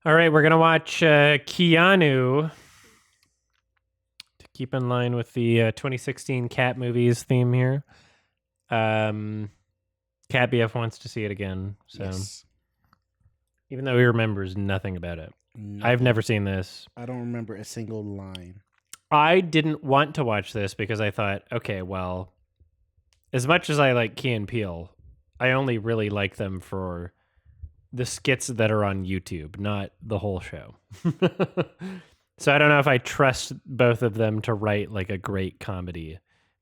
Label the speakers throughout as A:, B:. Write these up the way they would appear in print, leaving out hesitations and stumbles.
A: All right, we're gonna watch Keanu to keep in line with the 2016 Cat movies theme here. Cat BF wants to see it again, so
B: Yes.
A: even though he remembers nothing about it, I've
B: Nothing.
A: never seen this.
B: I don't remember a single line.
A: I didn't want to watch this because I thought, okay, well, as much as I like Key and Peele, I only really like them for the skits that are on YouTube, not the whole show. So I don't know if I trust both of them to write like a great comedy.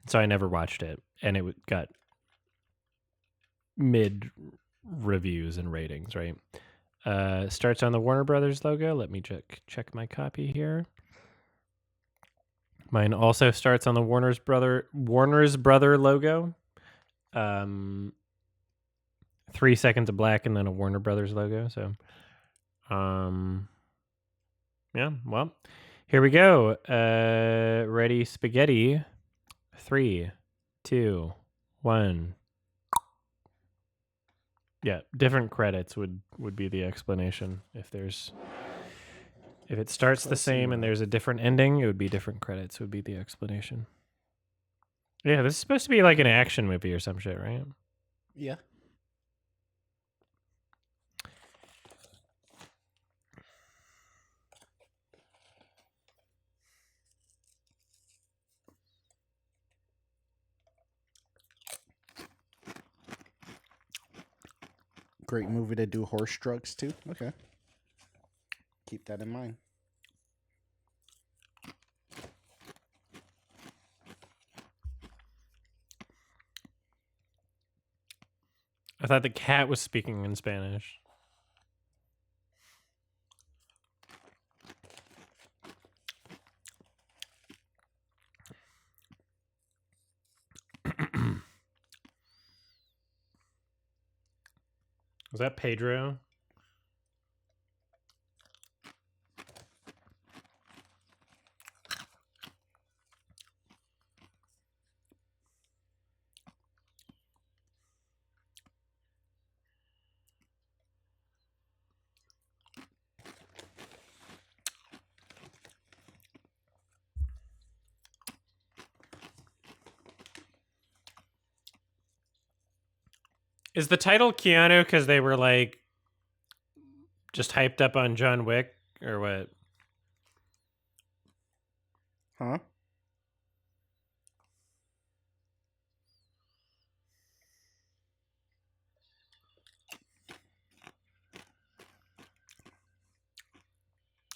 A: So I never watched it, and it got mid reviews and ratings. Right? Starts on the Warner Brothers logo. Let me check my copy here. Mine also starts on the Warner's Brother logo. 3 seconds of black and then a Warner Brothers logo. So, yeah. Well, here we go. Ready, spaghetti. 3, 2, 1. Yeah, different credits would be the explanation. If it starts the same and there's a different ending, it would be different credits would be the explanation. Yeah, this is supposed to be like an action movie or some shit, right?
B: Yeah. Great movie to do horse drugs too. Okay. Keep that in mind.
A: I thought the cat was speaking in Spanish. Was that Pedro? Is the title Keanu because they were like just hyped up on John Wick or what?
B: Huh?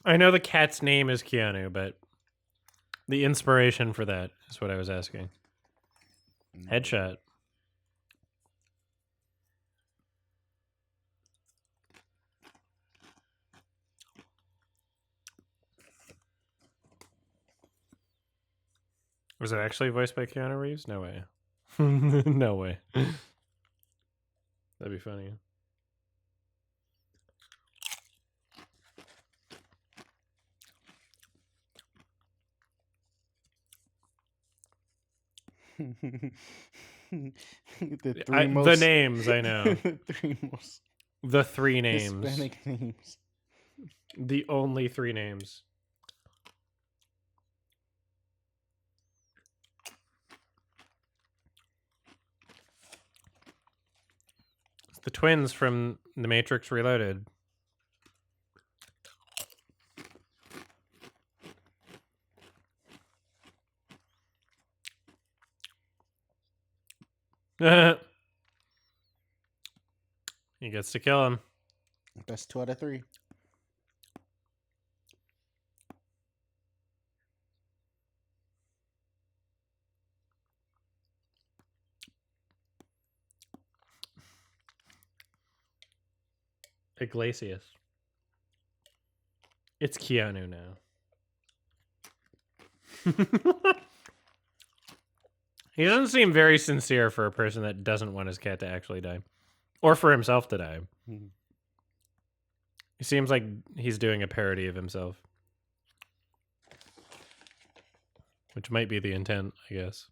A: I know the cat's name is Keanu, but the inspiration for that is what I was asking.
B: No.
A: Headshot. Was it actually voiced by Keanu Reeves? No way. No way. That'd be funny. The names, I know. The three names.
B: Hispanic names.
A: The only 3 names. It's the twins from The Matrix Reloaded. He gets to kill him.
B: That's 2 out of 3.
A: Iglesias. It's Keanu now. He doesn't seem very sincere for a person that doesn't want his cat to actually die. Or for himself to die.
B: Mm-hmm.
A: He seems like he's doing a parody of himself. Which might be the intent, I guess.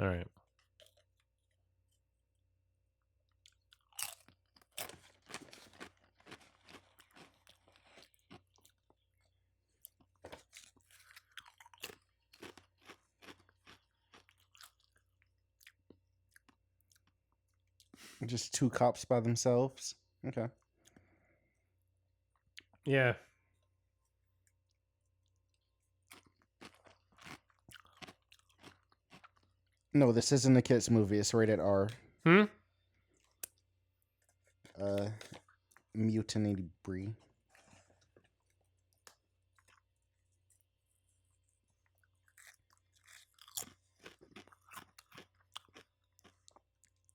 A: All right.
B: Just two cops by themselves. Okay.
A: Yeah.
B: No, this isn't a kids movie. It's rated R.
A: Hmm.
B: Uh, Mutiny Brie.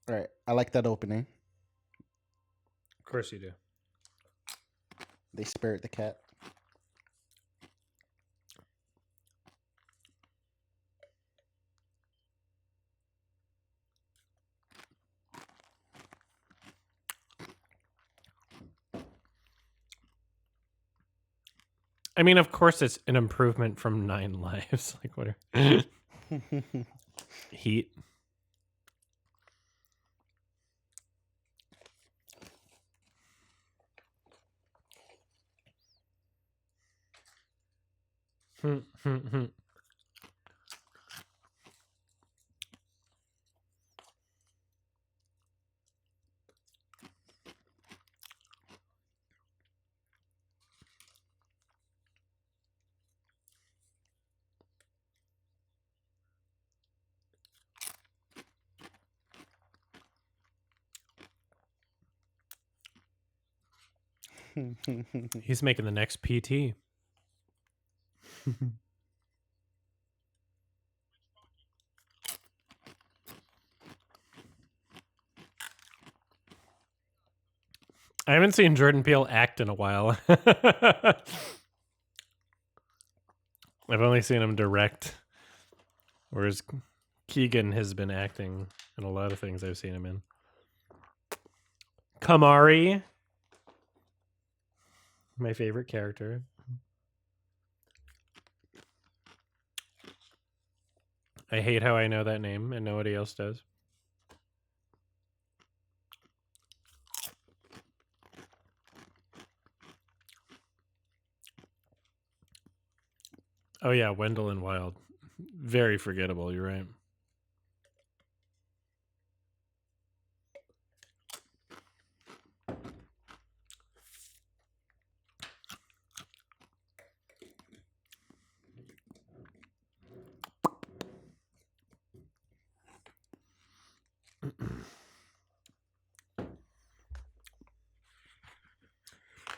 B: All right. I like that opening.
A: Of course you do.
B: They spared the cat.
A: I mean, of course, it's an improvement from 9 Lives. Like, what are Heat? He's making the next PT. I haven't seen Jordan Peele act in a while. I've only seen him direct, whereas Keegan has been acting in a lot of things I've seen him in. Kamari, my favorite character. I hate how I know that name and nobody else does. Oh yeah, Wendell and Wild. Very forgettable, you're right.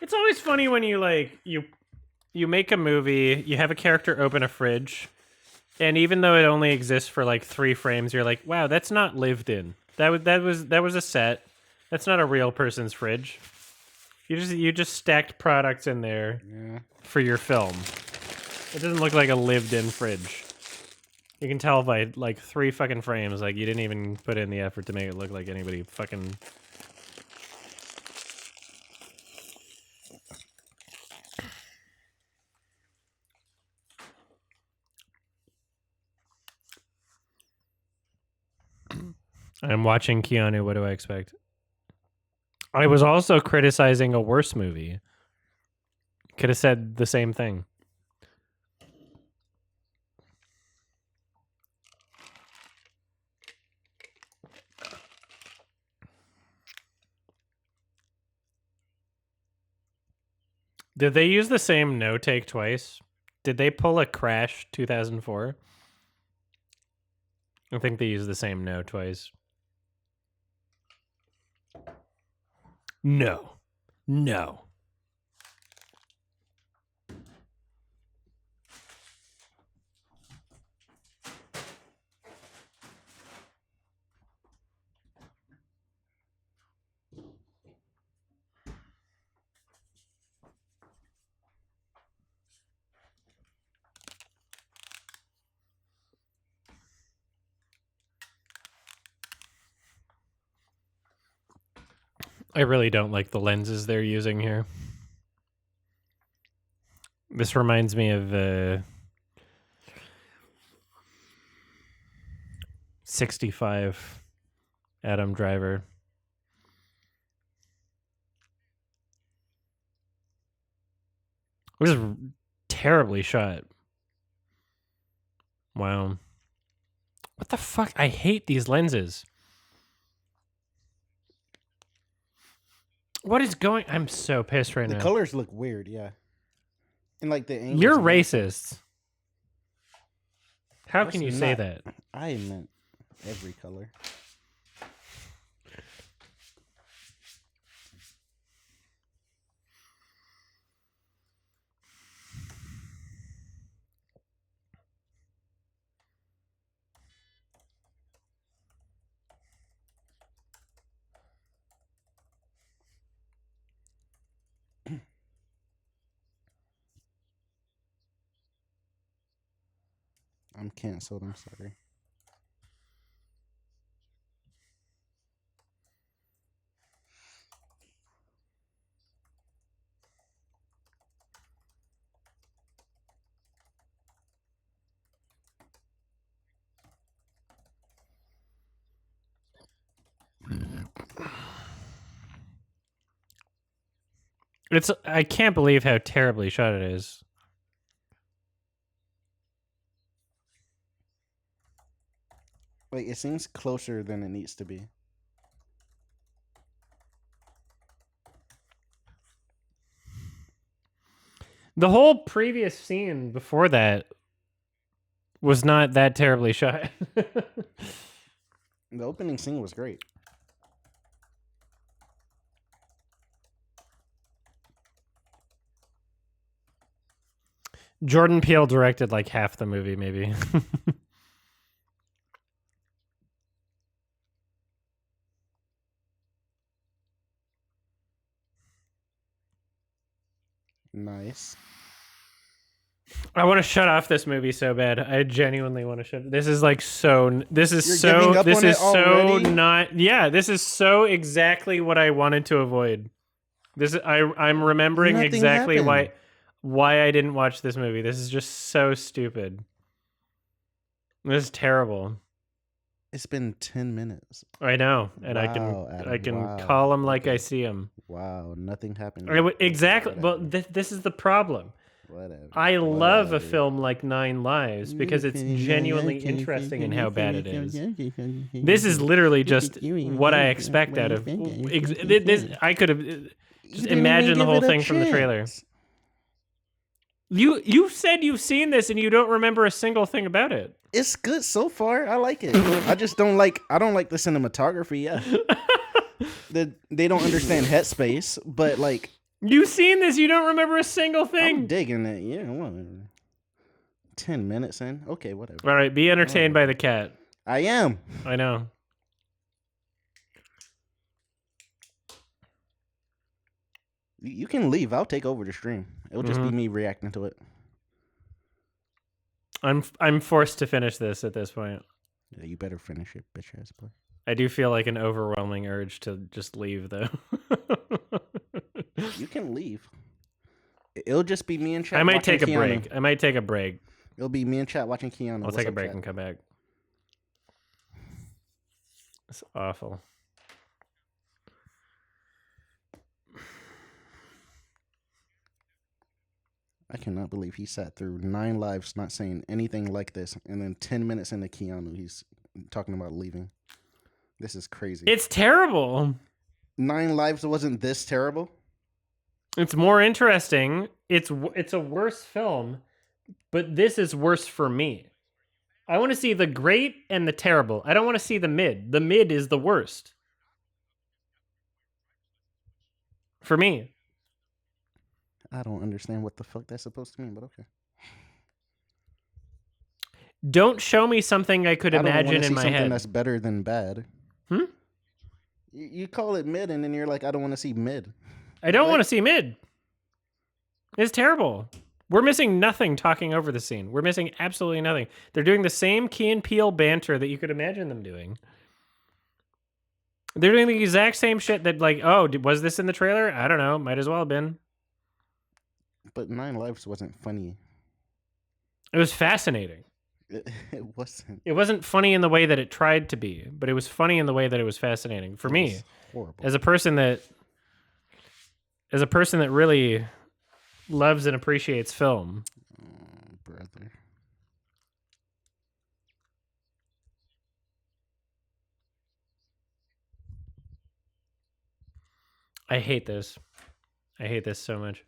A: It's always funny when you make a movie, you have a character open a fridge, and even though it only exists for like 3 frames, you're like, wow, that's not lived in. That was a set. That's not a real person's fridge. You just stacked products in there for your film. It doesn't look like a lived in fridge. You can tell by like 3 fucking frames, like you didn't even put in the effort to make it look like anybody fucking. I'm watching Keanu. What do I expect? I was also criticizing a worse movie. Could have said the same thing. Did they use the same no take twice? Did they pull a Crash 2004? I think they used the same no twice. No. No. I really don't like the lenses they're using here. This reminds me of 65 Adam Driver. It was terribly shot. Wow. What the fuck? I hate these lenses. What is going? I'm so pissed right
B: The
A: now.
B: colors look weird, yeah. And like the angles.
A: You're
B: and everything.
A: racist. How
B: That's
A: can you say
B: not.
A: that?
B: I meant every color. I'm canceled. I'm sorry.
A: I can't believe how terribly shot it is.
B: Like it seems closer than it needs to be.
A: The whole previous scene before that was not that terribly shot.
B: The opening scene was great.
A: Jordan Peele directed like half the movie, maybe.
B: Nice.
A: I want to shut off this movie so bad. I genuinely want to shut. This is like so. This is
B: You're
A: so.
B: giving up
A: This
B: on
A: is
B: it
A: so
B: already?
A: not. Yeah, this is so exactly what I wanted to avoid. This is, I'm remembering
B: Nothing
A: exactly
B: happened.
A: why I didn't watch this movie. This is just so stupid. This is terrible.
B: It's been 10 minutes.
A: I know, and
B: Wow,
A: I
B: Adam.
A: can
B: Wow.
A: call them like I
B: Okay.
A: see them.
B: Wow, nothing happened.
A: Exactly.
B: Okay,
A: Well,
B: whatever.
A: this is the problem.
B: Whatever.
A: I love a
B: Whatever.
A: film like Nine Lives because it's genuinely interesting in how bad it is. This is literally just what I expect out of this. I could have
B: You
A: just
B: didn't even
A: imagined the
B: give
A: whole
B: it a
A: thing from the trailer.
B: chance.
A: You said you've seen this and you don't remember a single thing about it.
B: It's good so far. I like it. I just don't like. I don't like the cinematography. Yeah, they don't understand headspace. But like,
A: You've seen this, you don't remember a single
B: I'm
A: thing.
B: digging it. Yeah, whatever. 10 minutes in. Okay, whatever.
A: All right, be entertained by the cat.
B: I am.
A: I know.
B: You can leave. I'll take over the stream. It'll just be me reacting to it.
A: I'm forced to finish this at this point.
B: Yeah, you better finish it, bitch ass boy.
A: I do feel like an overwhelming urge to just leave, though.
B: You can leave. It'll just be me and chat.
A: I might take a
B: Keanu.
A: break. I might take a break.
B: It'll be me and chat watching Keanu.
A: I'll take a break and come back. It's awful.
B: I cannot believe he sat through 9 lives not saying anything like this, and then 10 minutes into Keanu, he's talking about leaving. This is crazy.
A: It's terrible.
B: 9 lives wasn't this terrible.
A: It's more interesting. It's a worse film, but this is worse for me. I want to see the great and the terrible. I don't want to see the mid. The mid is the worst. For me.
B: I don't understand what the fuck that's supposed to mean, but okay.
A: Don't show me something I could imagine in my
B: something
A: head.
B: That's better than bad. You call it mid, and then you're like, I don't want to see mid.
A: I don't want to see mid. It's terrible. We're missing nothing talking over the scene. We're missing absolutely nothing. They're doing the same Key and Peele banter that you could imagine them doing. They're doing the exact same shit that, like, oh, was this in the trailer? I don't know. Might as well have been.
B: But 9 lives wasn't funny.
A: It was fascinating.
B: It wasn't.
A: It wasn't funny in the way that it tried to be, but it was funny in the way that it was fascinating. For me,
B: horrible.
A: as a person that really loves and appreciates film.
B: Oh, brother.
A: I hate this. I hate this so much.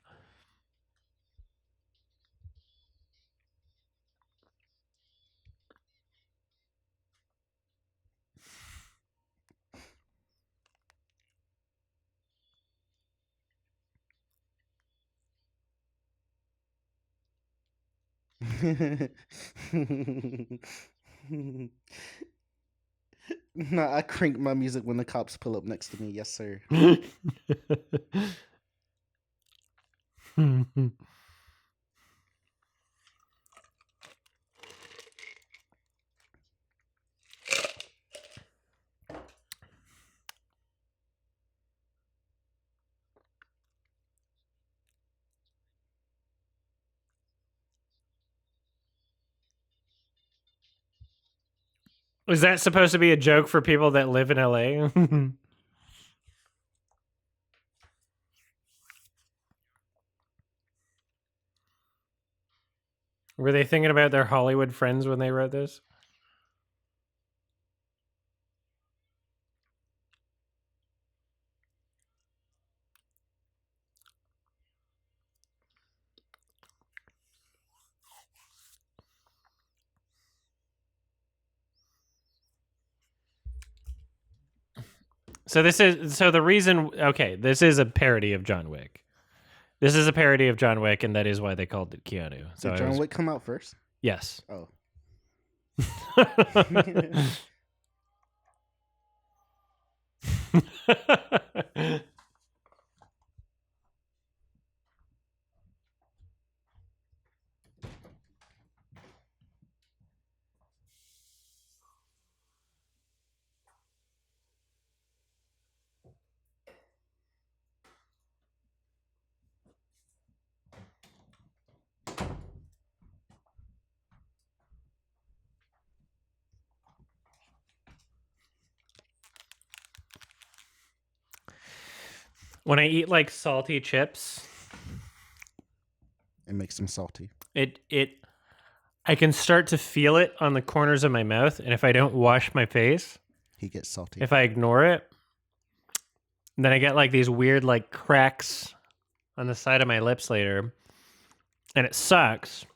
B: Nah, I crank my music when the cops pull up next to me. Yes, sir.
A: Is that supposed to be a joke for people that live in LA? Were they thinking about their Hollywood friends when they wrote this? So the reason, okay, this is a parody of John Wick. This is a parody of John Wick, and that is why they called it Keanu. So
B: Did John Wick come out first?
A: Yes.
B: Oh.
A: When I eat like salty chips,
B: It makes them salty.
A: I can start to feel it on the corners of my mouth, and if I don't wash my face,
B: He gets salty.
A: if I ignore it, then I get like these weird like cracks on the side of my lips later, and it sucks.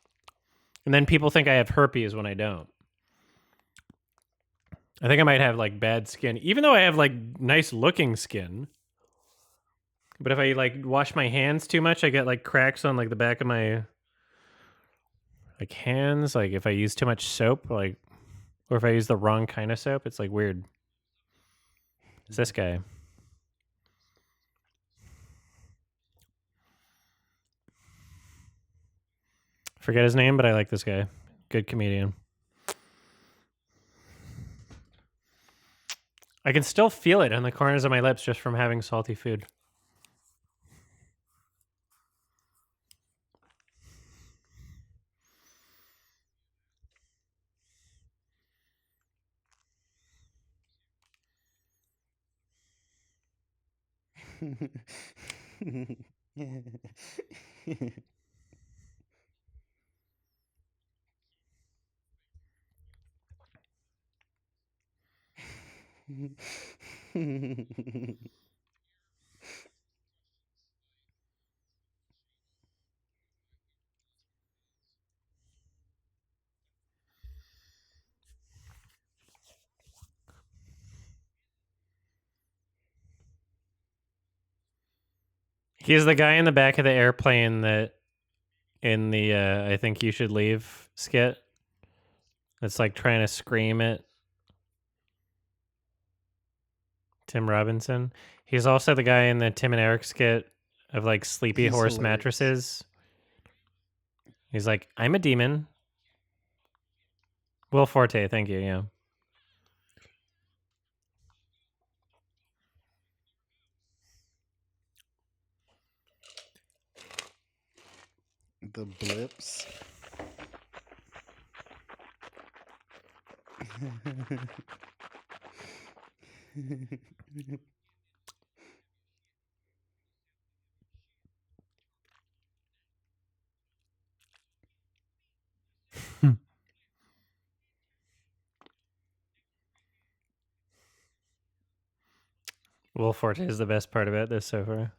A: And then people think I have herpes when I don't. I think I might have like bad skin, even though I have like nice looking skin. But if I like wash my hands too much, I get like cracks on like the back of my like hands. Like if I use too much soap, like, or if I use the wrong kind of soap, it's like weird. It's this guy. Forget his name, but I like this guy. Good comedian. I can still feel it on the corners of my lips just from having salty food. He's the guy in the back of the airplane that in the I think you should leave skit. That's like trying to scream at Tim Robinson. He's also the guy in the Tim and Eric skit of like Sleepy
B: He's
A: Horse
B: hilarious.
A: mattresses. He's like, I'm a demon. Will Forte, thank you, yeah.
B: The blips.
A: Will Forte is the best part about this so far.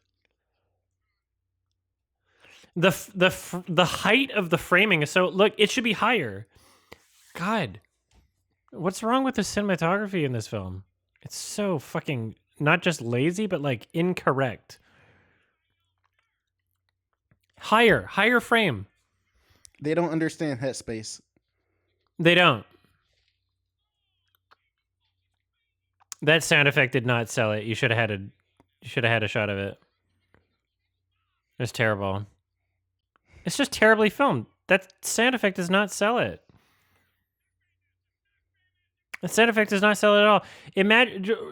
A: The height of the framing is so look. It should be higher. God, what's wrong with the cinematography in this film? It's so fucking not just lazy, but like incorrect. Higher frame.
B: They don't understand headspace.
A: They don't. That sound effect did not sell it. You should have had a shot of it. It's terrible. It's just terribly filmed. That sound effect does not sell it. The sound effect does not sell it at all.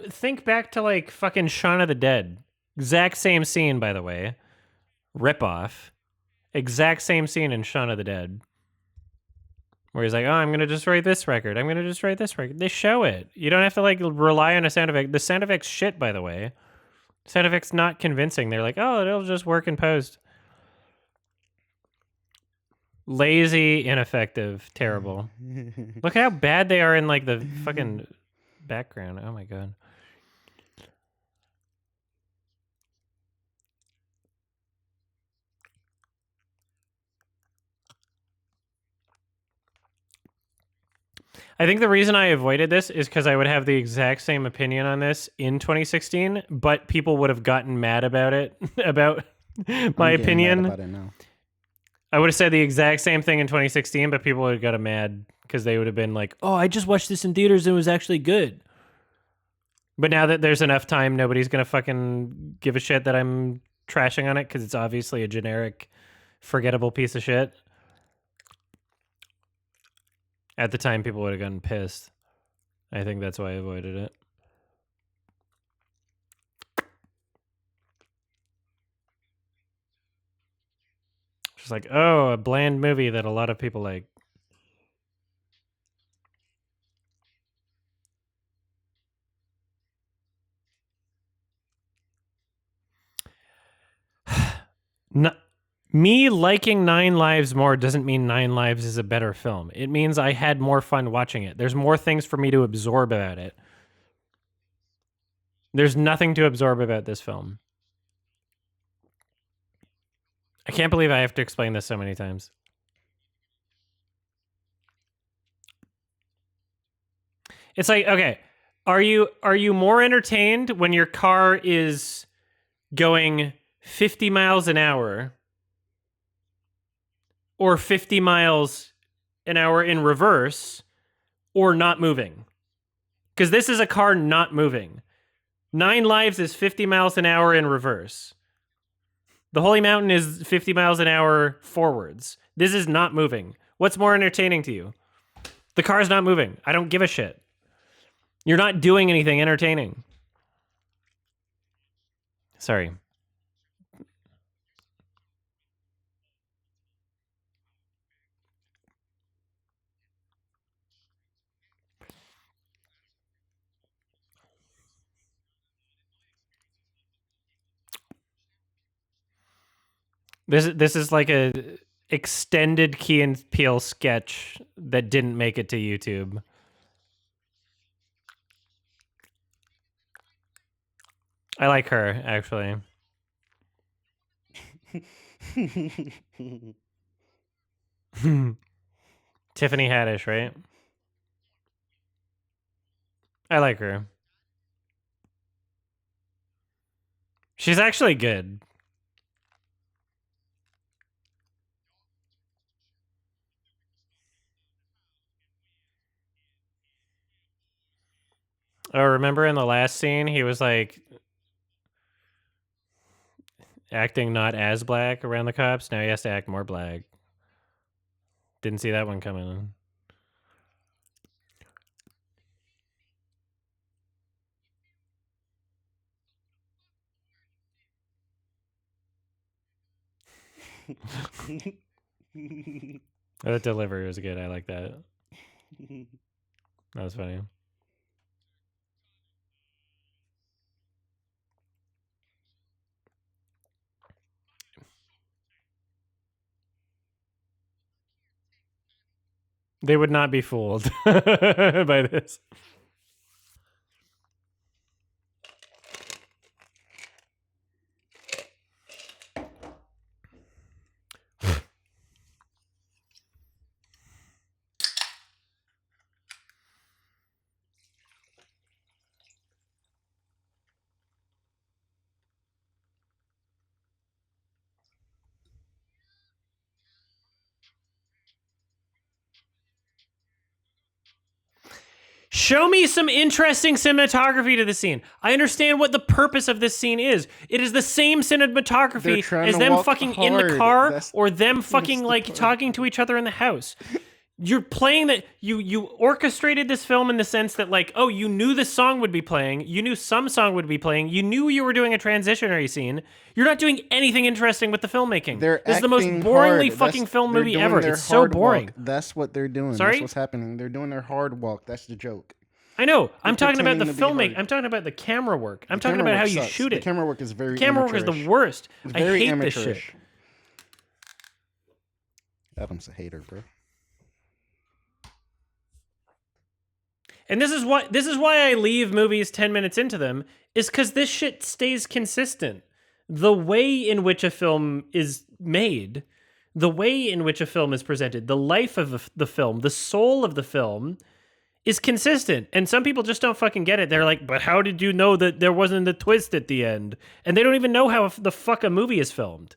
A: Think back to like fucking Shaun of the Dead. Exact same scene, by the way. Rip off. Exact same scene in Shaun of the Dead. Where he's like, oh, I'm going to just write this record. I'm going to just write this record. They show it. You don't have to like rely on a sound effect. The sound effect's shit, by the way. Sound effect's not convincing. They're like, oh, it'll just work in post. Lazy, ineffective, terrible. Look how bad they are in like the fucking background. Oh my god. I think the reason I avoided this is because I would have the exact same opinion on this in 2016, but people would have gotten mad about it, about my opinion.
B: Mad about it now.
A: I would have said the exact same thing in 2016, but people would have gotten mad because they would have been like, oh, I just watched this in theaters and it was actually good. But now that there's enough time, nobody's going to fucking give a shit that I'm trashing on it because it's obviously a generic, forgettable piece of shit. At the time, people would have gotten pissed. I think that's why I avoided it. Just like, oh, a bland movie that a lot of people like. Me liking Nine Lives more doesn't mean Nine Lives is a better film. It means I had more fun watching it. There's more things for me to absorb about it. There's nothing to absorb about this film. I can't believe I have to explain this so many times. It's like, okay, are you more entertained when your car is going 50 miles an hour or 50 miles an hour in reverse or not moving? Because this is a car not moving. Nine Lives is 50 miles an hour in reverse. The Holy Mountain is 50 miles an hour forwards. This is not moving. What's more entertaining to you? The car's not moving. I don't give a shit. You're not doing anything entertaining. Sorry. This is like a extended Key and Peele sketch that didn't make it to YouTube. I like her, actually. Tiffany Haddish, right? I like her. She's actually good. Oh, remember in the last scene, he was like acting not as black around the cops. Now he has to act more black. Didn't see that one coming. Oh, that delivery was good. I like that. That was funny. They would not be fooled by this. Show me some interesting cinematography to the scene. I understand what the purpose of this scene is. It is the same cinematography as them fucking in the car or them fucking like talking to each other in the house. You're playing that you orchestrated this film in the sense that like, oh, you knew this song would be playing, you knew some song would be playing, you knew you were doing a transitionary scene. You're not doing anything interesting with the filmmaking. This is the most boringly fucking film movie ever. It's so boring.
B: Walk. That's what they're doing.
A: Sorry?
B: That's what's happening. They're doing their hard walk. That's the joke.
A: I know. I'm talking about the filmmaking. I'm talking about the camera work. I'm talking about how you shoot it.
B: The camera work is very
A: camera work is the worst. I hate this shit.
B: Adam's a hater, bro.
A: And this is why I leave movies 10 minutes into them, is because this shit stays consistent. The way in which a film is made, the way in which a film is presented, the life of the film, the soul of the film is consistent. And some people just don't fucking get it. They're like, but how did you know that there wasn't a twist at the end? And they don't even know how the fuck a movie is filmed.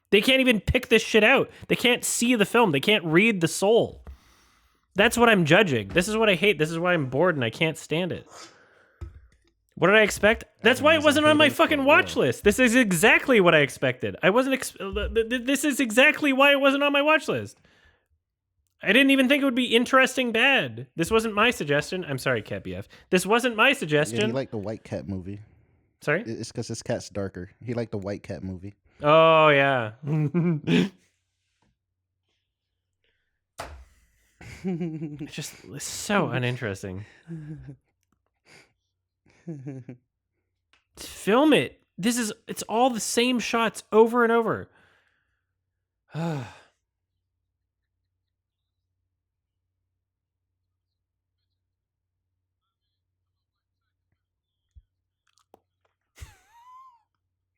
A: They can't even pick this shit out. They can't see the film. They can't read the soul. That's what I'm judging. This is what I hate. This is why I'm bored and I can't stand it. What did I expect? That's why it wasn't on my fucking watch list. This is exactly what I expected. I wasn't. This is exactly why it wasn't on my watch list. I didn't even think it would be interesting bad. This wasn't my suggestion. I'm sorry, Cat BF. This wasn't my suggestion.
B: Yeah, he liked the White Cat movie.
A: Sorry?
B: It's because his cat's darker. He liked the White Cat movie.
A: Oh, yeah. It's just so uninteresting. Film it. It's all the same shots over and over.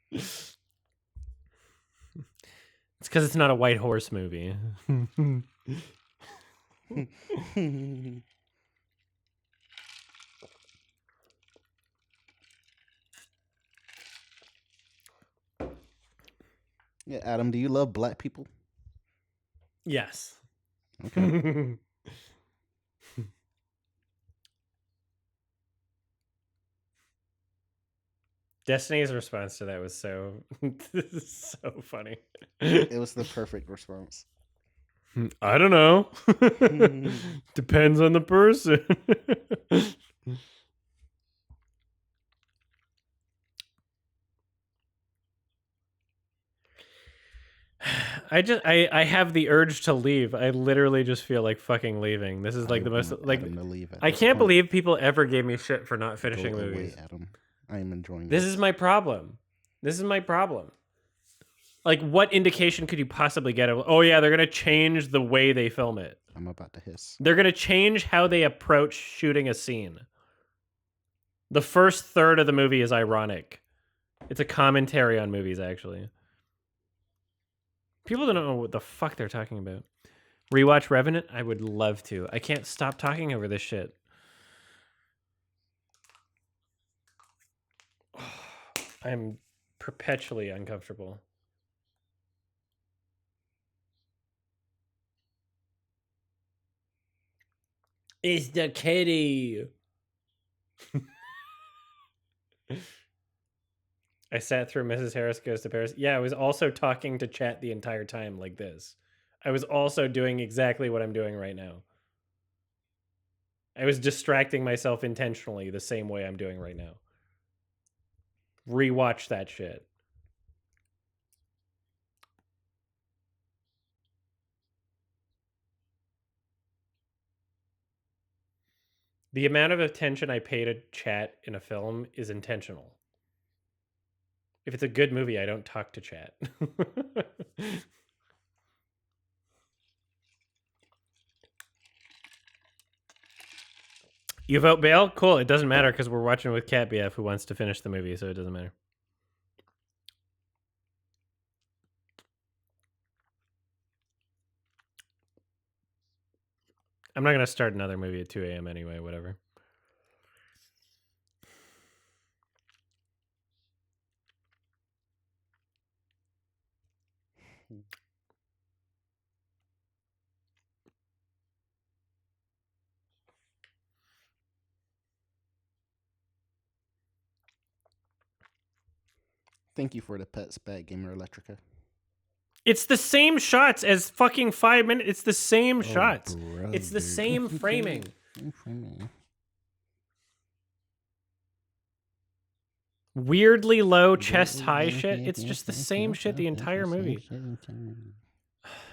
A: It's because it's not a white horse movie.
B: Yeah, Adam, do you love black people?
A: Yes.
B: Okay.
A: Destiny's response to that was so funny.
B: It was the perfect response.
A: I don't know. Depends on the person. I have the urge to leave. I literally just feel like fucking leaving. This is like the most like I can't believe people ever gave me shit for not finishing movies.
B: Adam. I am enjoying
A: this. This is my problem. This is my problem. Like, what indication could you possibly get of, oh yeah, they're gonna change the way they film it.
B: I'm about to hiss.
A: They're gonna change how they approach shooting a scene. The first third of the movie is ironic. It's a commentary on movies, actually. People don't know what the fuck they're talking about. Rewatch Revenant? I would love to. I can't stop talking over this shit. I'm perpetually uncomfortable. It's the kitty. I sat through Mrs. Harris Goes to Paris. Yeah, I was also talking to chat the entire time like this. I was also doing exactly what I'm doing right now. I was distracting myself intentionally the same way I'm doing right now. Rewatch that shit. The amount of attention I pay to chat in a film is intentional. If it's a good movie, I don't talk to chat. You vote Bale? Cool. It doesn't matter because we're watching with Cat BF who wants to finish the movie, so it doesn't matter. I'm not going to start another movie at 2 a.m. anyway, whatever.
B: Thank you for the pets, Bad Gamer Electrica.
A: It's the same shots as fucking 5 minutes. It's the same shots.
B: Brother.
A: It's the same framing. Weirdly low chest high shit. It's just the same shit the entire movie.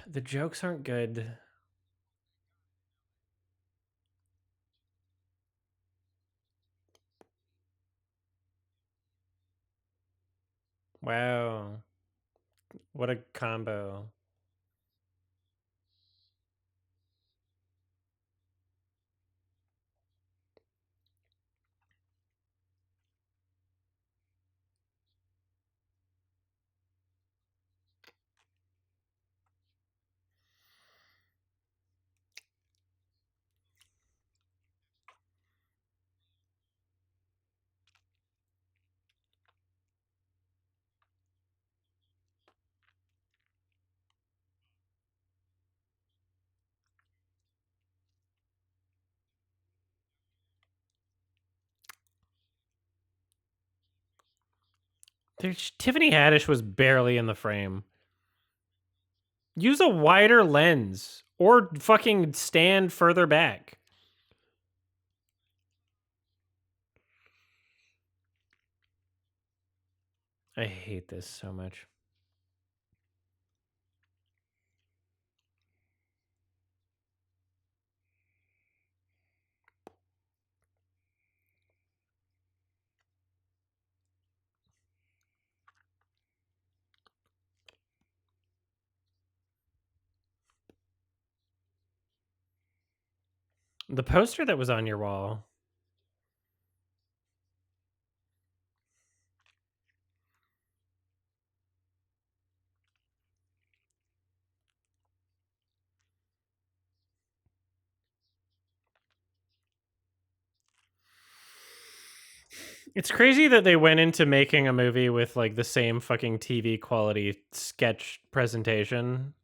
A: The jokes aren't good. Wow. What a combo. Tiffany Haddish was barely in the frame. Use a wider lens or fucking stand further back. I hate this so much. The poster that was on your wall. It's crazy that they went into making a movie with like the same fucking TV quality sketch presentation.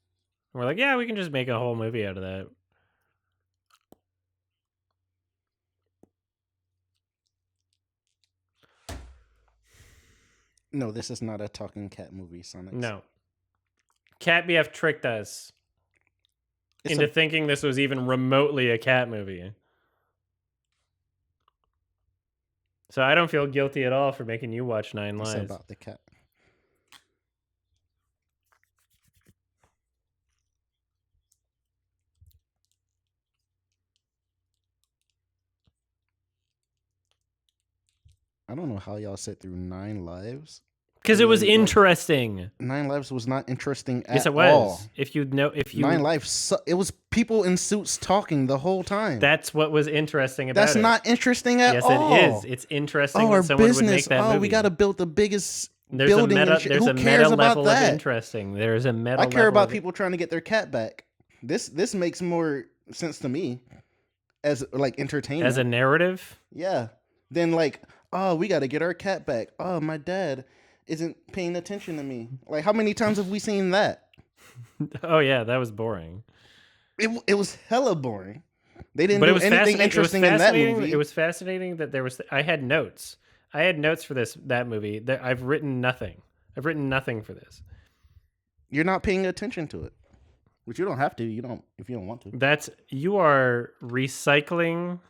A: We're like, yeah, we can just make a whole movie out of that.
B: No, this is not a talking cat movie, Sonic.
A: No. Cat BF tricked us into thinking this was even remotely a cat movie. So I don't feel guilty at all for making you watch 9 Lives.
B: It's about the cat. I don't know how y'all sit through 9 Lives.
A: Because it was interesting.
B: 9 Lives was not interesting at all.
A: Yes, it was. If you
B: 9 Lives, it was people in suits talking the whole time.
A: That's what was interesting about it.
B: That's not interesting at all.
A: Yes, it is. It's interesting that someone would make that movie.
B: We got to build the biggest
A: there's
B: building.
A: There's a meta level of interesting. There's a meta.
B: I care about people trying to get their cat back. This makes more sense to me as like entertainment,
A: as a narrative.
B: Yeah. Then like, oh, we got to get our cat back. Oh, my dad isn't paying attention to me. Like, how many times have we seen that?
A: Oh yeah, that was boring.
B: It was hella boring. They didn't do anything interesting in that movie.
A: It was fascinating that there was. I had notes. I had notes for that movie. I've written nothing. I've written nothing for this.
B: You're not paying attention to it, which you don't have to. You don't if you don't want to.
A: You are recycling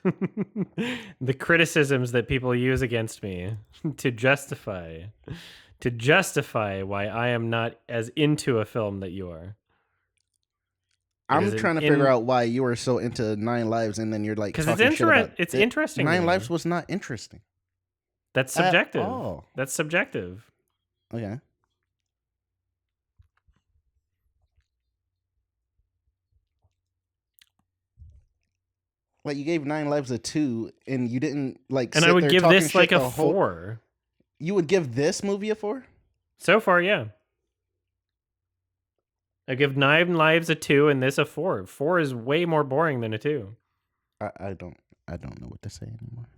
A: the criticisms that people use against me to justify why I am not as into a film that you are.
B: I'm trying to figure out why you are so into 9 Lives, and then you're like,
A: because it's interesting.
B: 9 Lives was not interesting.
A: That's subjective. That's subjective.
B: Okay. Like, you gave 9 Lives a 2, and you didn't like.
A: And I would give this like a 4.
B: You would give this movie a 4?
A: So far, yeah. I give 9 Lives a 2 and this a 4. 4 is way more boring than a 2.
B: I don't know what to say anymore.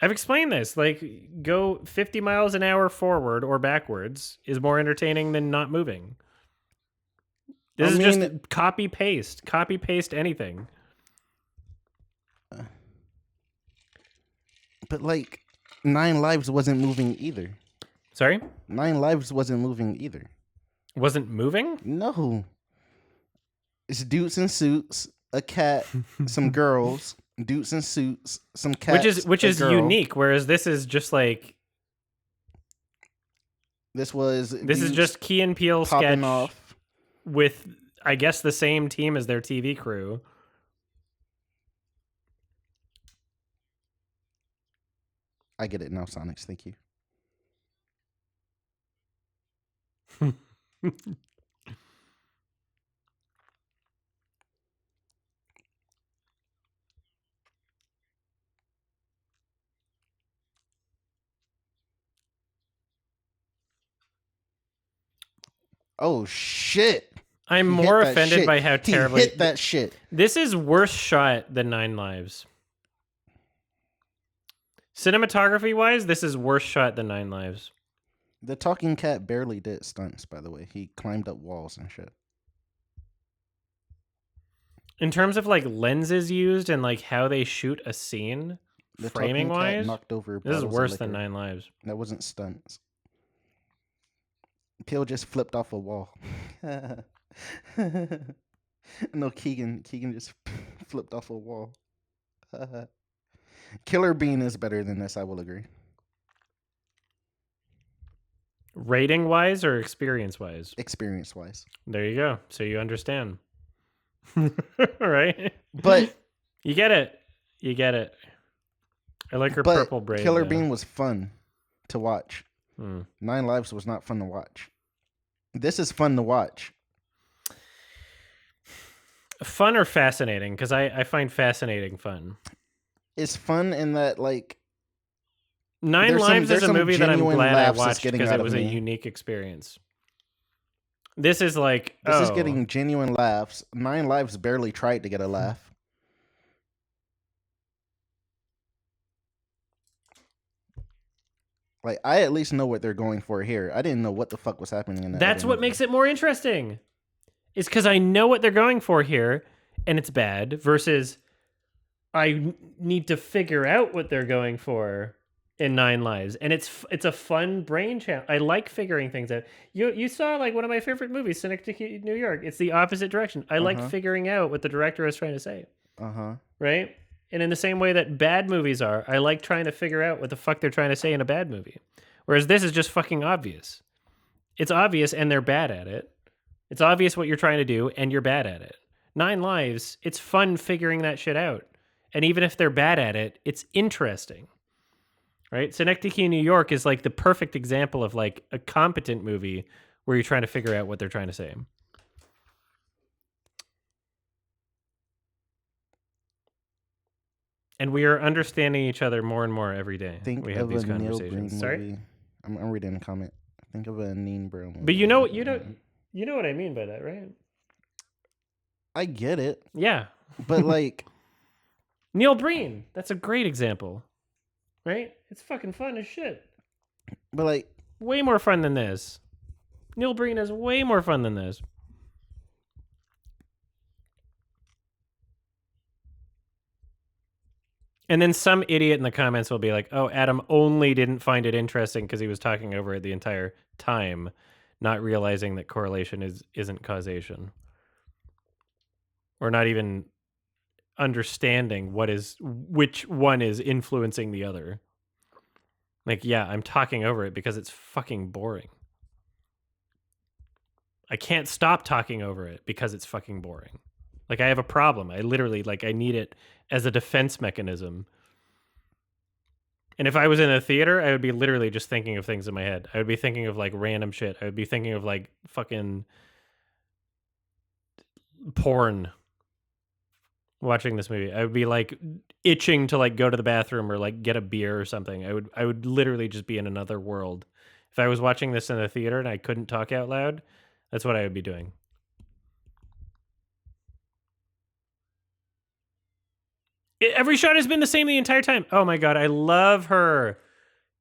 A: I've explained this. Like, go 50 miles an hour forward or backwards is more entertaining than not moving. This is just copy paste anything.
B: But like, 9 Lives wasn't moving either.
A: Sorry?
B: 9 Lives wasn't moving either.
A: Wasn't moving?
B: No. It's dudes in suits, a cat, some girls, dudes in suits, some cats,
A: which
B: a
A: is
B: girl.
A: unique, whereas this is just like
B: This is
A: just Key and Peele
B: popping
A: sketch
B: off.
A: with, I guess, the same team as their TV crew.
B: I get it now, Sonics. Thank you. Oh shit!
A: I'm
B: He
A: more
B: hit that
A: offended
B: shit.
A: by how
B: He
A: terribly
B: hit that shit.
A: This is worse shot than 9 Lives. Cinematography wise, this is worse shot than 9 Lives.
B: The talking cat barely did stunts, by the way. He climbed up walls and shit.
A: In terms of like lenses used and like how they shoot a scene,
B: The
A: framing
B: talking cat
A: wise,
B: knocked over
A: this is
B: bottles of
A: worse than
B: liquor.
A: 9 Lives.
B: That wasn't stunts. Peele just flipped off a wall. No, Keegan just flipped off a wall. Killer Bean is better than this, I will agree.
A: Rating wise or experience wise?
B: Experience wise.
A: There you go. So you understand. Right?
B: But
A: you get it. You get it. I like her purple braid.
B: Killer Bean was fun to watch.
A: 9
B: Lives was not fun to watch. This is fun to watch.
A: Fun or fascinating? Because I find fascinating fun.
B: It's fun in that, like,
A: 9 Lives is a movie that I'm glad I watched because it was a unique experience. This is like,
B: this is getting genuine laughs. 9 Lives barely tried to get a laugh. Like, I at least know what they're going for here. I didn't know what the fuck was happening in that.
A: That's what makes it more interesting. Is because I know what they're going for here, and it's bad, versus I need to figure out what they're going for in 9 Lives, and it's a fun brain challenge. I like figuring things out. You saw like one of my favorite movies, Synecdoche, New York. It's the opposite direction. I like figuring out what the director is trying to say. Right? And in the same way that bad movies are, I like trying to figure out what the fuck they're trying to say in a bad movie. Whereas this is just fucking obvious. It's obvious and they're bad at it. It's obvious what you're trying to do and you're bad at it. 9 Lives, it's fun figuring that shit out. And even if they're bad at it, it's interesting. Right? Synecdoche, New York is like the perfect example of like a competent movie where you're trying to figure out what they're trying to say. And we are understanding each other more and more every day. We have these conversations. Sorry,
B: I'm reading a comment. Think of a Neen Bro movie.
A: But you know what I mean by that, right?
B: I get it.
A: Yeah,
B: but like
A: Neil Breen, that's a great example, right? It's fucking fun as shit.
B: But like,
A: way more fun than this. Neil Breen is way more fun than this. And then some idiot in the comments will be like, oh, Adam only didn't find it interesting because he was talking over it the entire time, not realizing that correlation isn't causation. Or not even understanding which one is influencing the other. Like, yeah, I'm talking over it because it's fucking boring. I can't stop talking over it because it's fucking boring. Like, I have a problem. I literally, like, I need it as a defense mechanism. And if I was in a theater, I would be literally just thinking of things in my head. I would be thinking of, like, random shit. I would be thinking of, like, fucking porn watching this movie. I would be, like, itching to, like, go to the bathroom or, like, get a beer or something. I would literally just be in another world. If I was watching this in a theater and I couldn't talk out loud, that's what I would be doing. Every shot has been the same the entire time. Oh my God, I love her.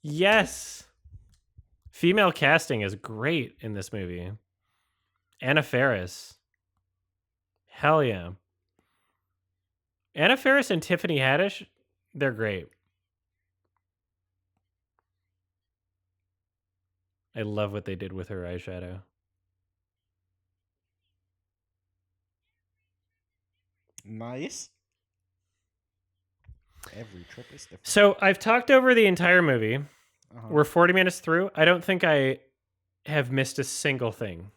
A: Yes. Female casting is great in this movie. Anna Faris. Hell yeah. Anna Faris and Tiffany Haddish, they're great. I love what they did with her eyeshadow.
B: Nice. Every trip is different.
A: So I've talked over the entire movie. We're 40 minutes through. I don't think I have missed a single thing.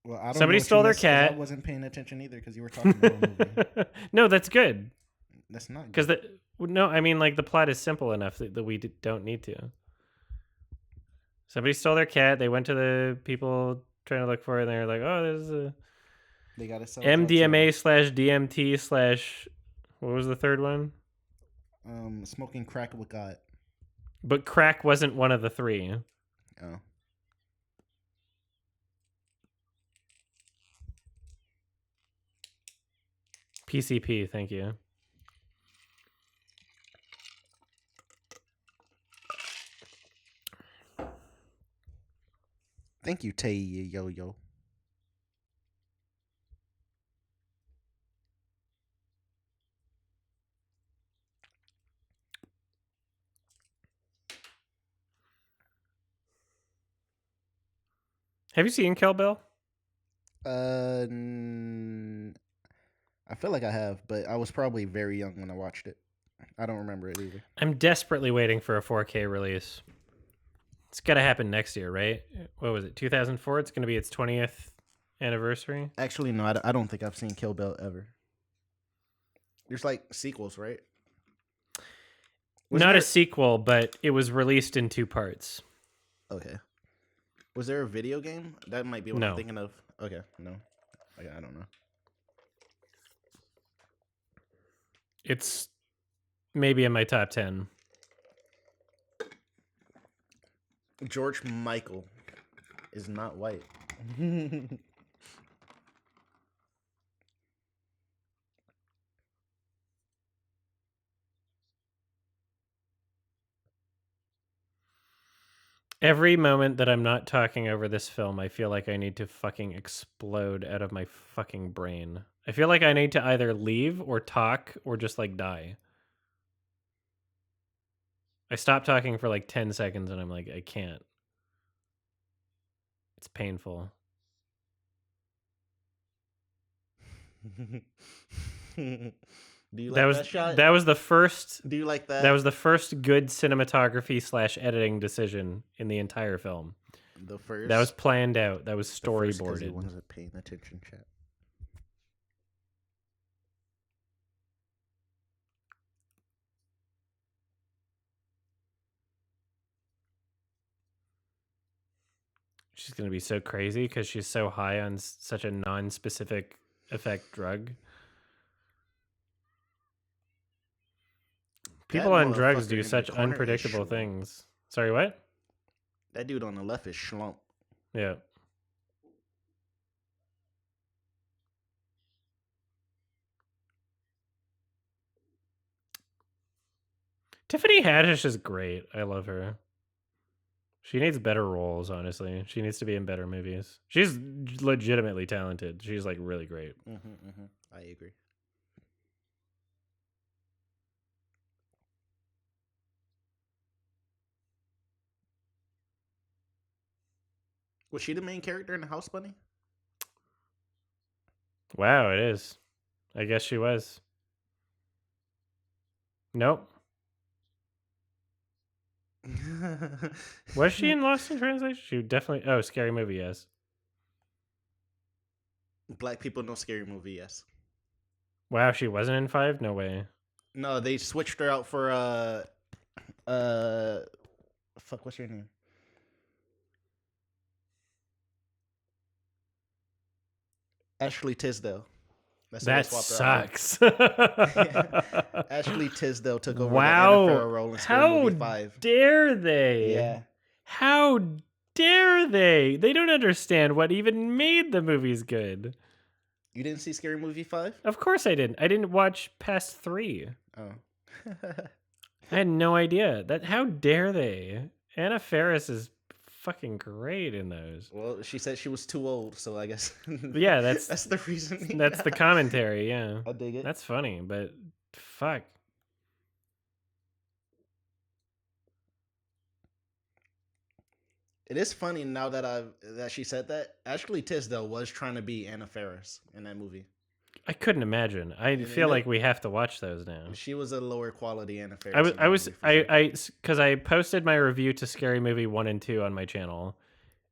B: Well, I don't
A: Somebody
B: know what
A: stole
B: you
A: their
B: missed, 'cause
A: cat.
B: I wasn't paying attention either because you were talking the whole movie.
A: No, that's good.
B: That's not
A: Because
B: good.
A: no, I mean, like, the plot is simple enough that we don't need to. Somebody stole their cat. They went to the people trying to look for it, and they're like, "Oh, there's a
B: They gotta sell
A: MDMA / DMT / what was the third one?"
B: Smoking crack with God.
A: But crack wasn't one of the three.
B: Oh.
A: PCP, thank you.
B: Thank you, Tay Yo Yo.
A: Have you seen Kill Bill?
B: I feel like I have, but I was probably very young when I watched it. I don't remember it either.
A: I'm desperately waiting for a 4K release. It's got to happen next year, right? What was it, 2004? It's going to be its 20th anniversary.
B: Actually, no, I don't think I've seen Kill Bill ever. There's like sequels, right?
A: Not a sequel, but it was released in 2 parts.
B: Okay. Was there a video game? That might be what I'm thinking of. Okay, no. Okay, I don't know.
A: It's maybe in my top 10.
B: George Michael is not white.
A: Every moment that I'm not talking over this film, I feel like I need to fucking explode out of my fucking brain. I feel like I need to either leave or talk or just like die. I stop talking for like 10 seconds and I'm like, I can't. It's painful.
B: Do you like that shot?
A: That was the first.
B: Do you like that?
A: That was the first good cinematography / editing decision in the entire film.
B: The first.
A: That was planned out. That was storyboarded.
B: He wasn't paying attention, chat.
A: She's gonna be so crazy because she's so high on such a non-specific effect drug. People on drugs do such unpredictable things. Sorry, what?
B: That dude on the left is Schlump.
A: Yeah. Tiffany Haddish is great. I love her. She needs better roles, honestly. She needs to be in better movies. She's legitimately talented. She's like really great.
B: I agree. Was she the main character in the House Bunny?
A: Wow, it is. I guess she was. Nope. Was she in Lost in Translation? She definitely. Oh, Scary Movie, yes.
B: Black People No Scary Movie, yes.
A: Wow, she wasn't in 5? No way.
B: No, they switched her out for fuck, what's your name? Ashley Tisdale.
A: That sucks.
B: Ashley Tisdale took over the Anna Faris role in Scary Movie 5.
A: How dare they?
B: Yeah.
A: How dare they? They don't understand what even made the movies good.
B: You didn't see Scary Movie 5?
A: Of course I didn't. I didn't watch past 3.
B: Oh.
A: I had no idea. How dare they? Anna Faris is fucking great in those.
B: Well, she said she was too old, so I guess.
A: Yeah, that's
B: the reason.
A: That's the commentary, yeah.
B: I dig it.
A: That's funny, but fuck.
B: It is funny now that she said that. Ashley Tisdale was trying to be Anna Faris in that movie,
A: I couldn't imagine. I feel
B: and
A: like we have to watch those now.
B: she was a lower quality Anna Faris in
A: I
B: that
A: was,
B: movie for sure.
A: because I posted my review to Scary Movie 1 and 2 on my channel,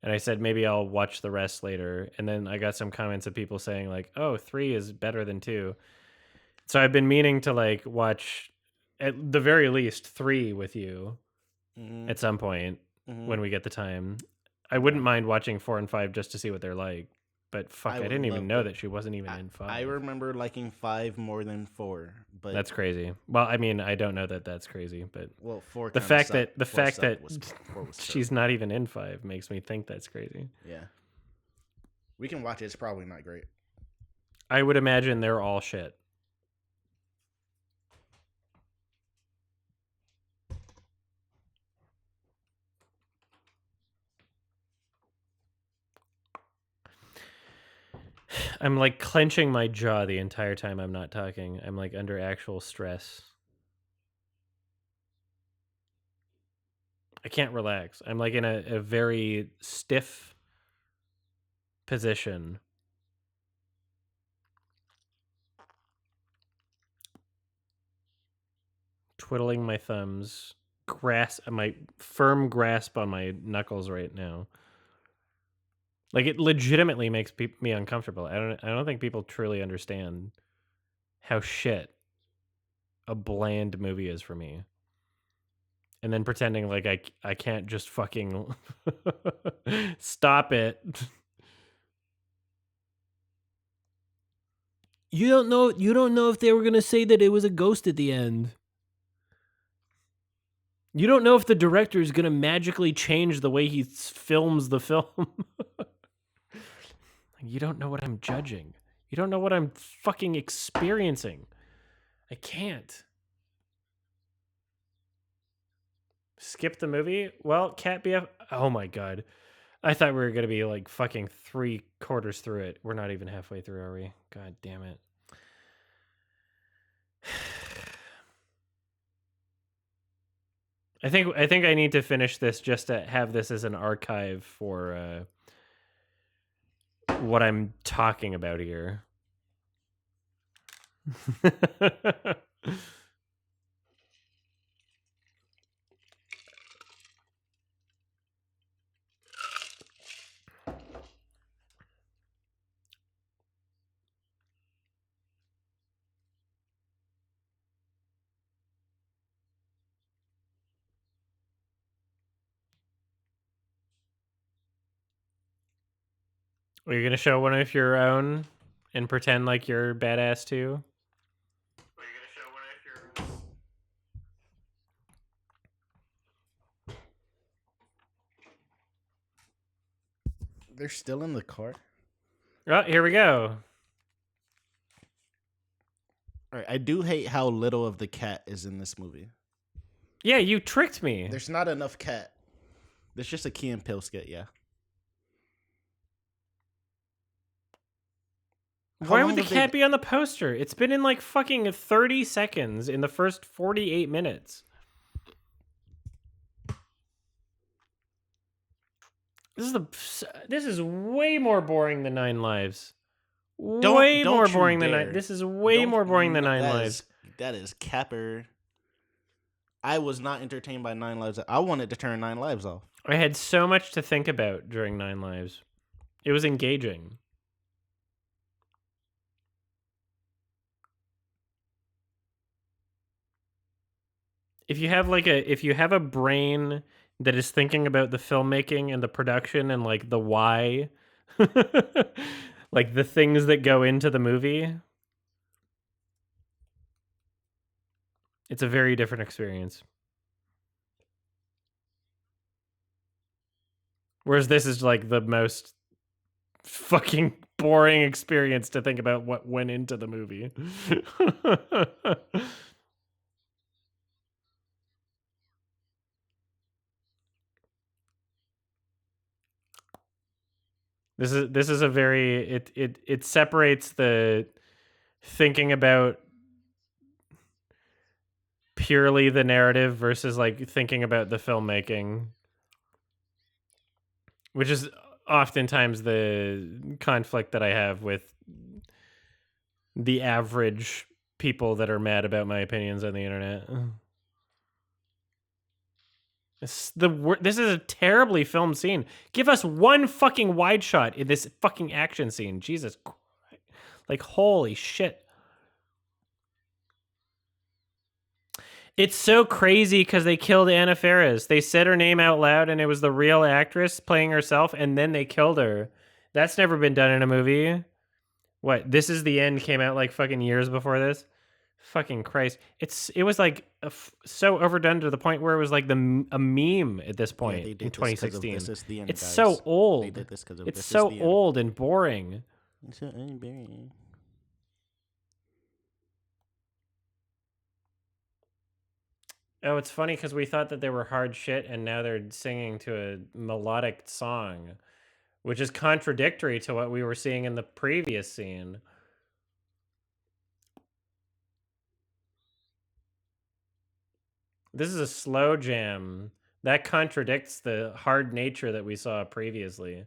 A: and I said maybe I'll watch the rest later. And then I got some comments of people saying like, "Oh, 3 is better than 2." So I've been meaning to like watch at the very least 3 with you
B: Mm-hmm.
A: at some point
B: Mm-hmm.
A: when we get the time. I wouldn't
B: Yeah.
A: mind watching 4 and 5 just to see what they're like. But fuck,
B: I
A: I
B: would
A: didn't even
B: love
A: know
B: to.
A: that she wasn't even in
B: I
A: 5.
B: remember liking 5 more than 4, but
A: That's crazy. Well, I mean, I don't know that that's crazy, but
B: well, 4
A: the
B: kind of
A: fact
B: sucked.
A: that
B: 4 sucked.
A: that
B: 4 was
A: she's
B: terrible.
A: not even in 5 makes me think that's crazy.
B: Yeah, we can watch it. It's probably not great.
A: I would imagine they're all shit. I'm like clenching my jaw the entire time I'm not talking. I'm like under actual stress. I can't relax. I'm like in a very stiff position. Twiddling my thumbs, my firm grasp on my knuckles right now. Like it legitimately makes me uncomfortable. I don't think people truly understand how shit a bland movie is for me. And then pretending like I can't just fucking stop it. You don't know if they were going to say that it was a ghost at the end. You don't know if the director is going to magically change the way he films the film. You don't know what I'm judging. You don't know what I'm fucking experiencing. I can't. Skip the movie? Well, Cat BF. Oh my god. I thought we were going to be like fucking 3/4 through it. We're not even halfway through, are we? God damn it. I think I need to finish this just to have this as an archive for what I'm talking about here. Are you gonna show one of your own and pretend like you're badass too? Are you gonna show one of your own?
B: They're still in the car.
A: Oh, here we go.
B: All right, I do hate how little of the cat is in this movie.
A: Yeah, you tricked me.
B: There's not enough cat. There's just a Key and Peele skit, yeah.
A: Why would the cat be on the poster? It's been in like fucking 30 seconds in the first 48 minutes. This is way more boring than 9 Lives. Way more boring than 9. This is way more boring than 9 Lives.
B: That is capper. I was not entertained by 9 Lives. I wanted to turn 9 Lives off.
A: I had so much to think about during 9 Lives. It was engaging. If you have a brain that is thinking about the filmmaking and the production and like the why, like the things that go into the movie, it's a very different experience. Whereas this is like the most fucking boring experience to think about what went into the movie. This is a very it separates the thinking about purely the narrative versus like thinking about the filmmaking. which is oftentimes the conflict that I have with the average people that are mad about my opinions on the internet. This is a terribly filmed scene. Give us one fucking wide shot in this fucking action scene. Jesus Christ. Like, holy shit. It's so crazy because they killed Anna Faris. They said her name out loud and it was the real actress playing herself, and then they killed her. That's never been done in a movie. What? This Is the End came out like fucking years before this? Fucking Christ. It was like so overdone to the point where it was like a meme at this point in 2016.
B: This is the end,
A: it's
B: guys.
A: so old.
B: They did this because
A: it's so old and boring.
B: It's so boring.
A: Oh, it's funny because we thought that they were hard shit, and now they're singing to a melodic song, which is contradictory to what we were seeing in the previous scene. This is a slow jam. That contradicts the hard nature that we saw previously.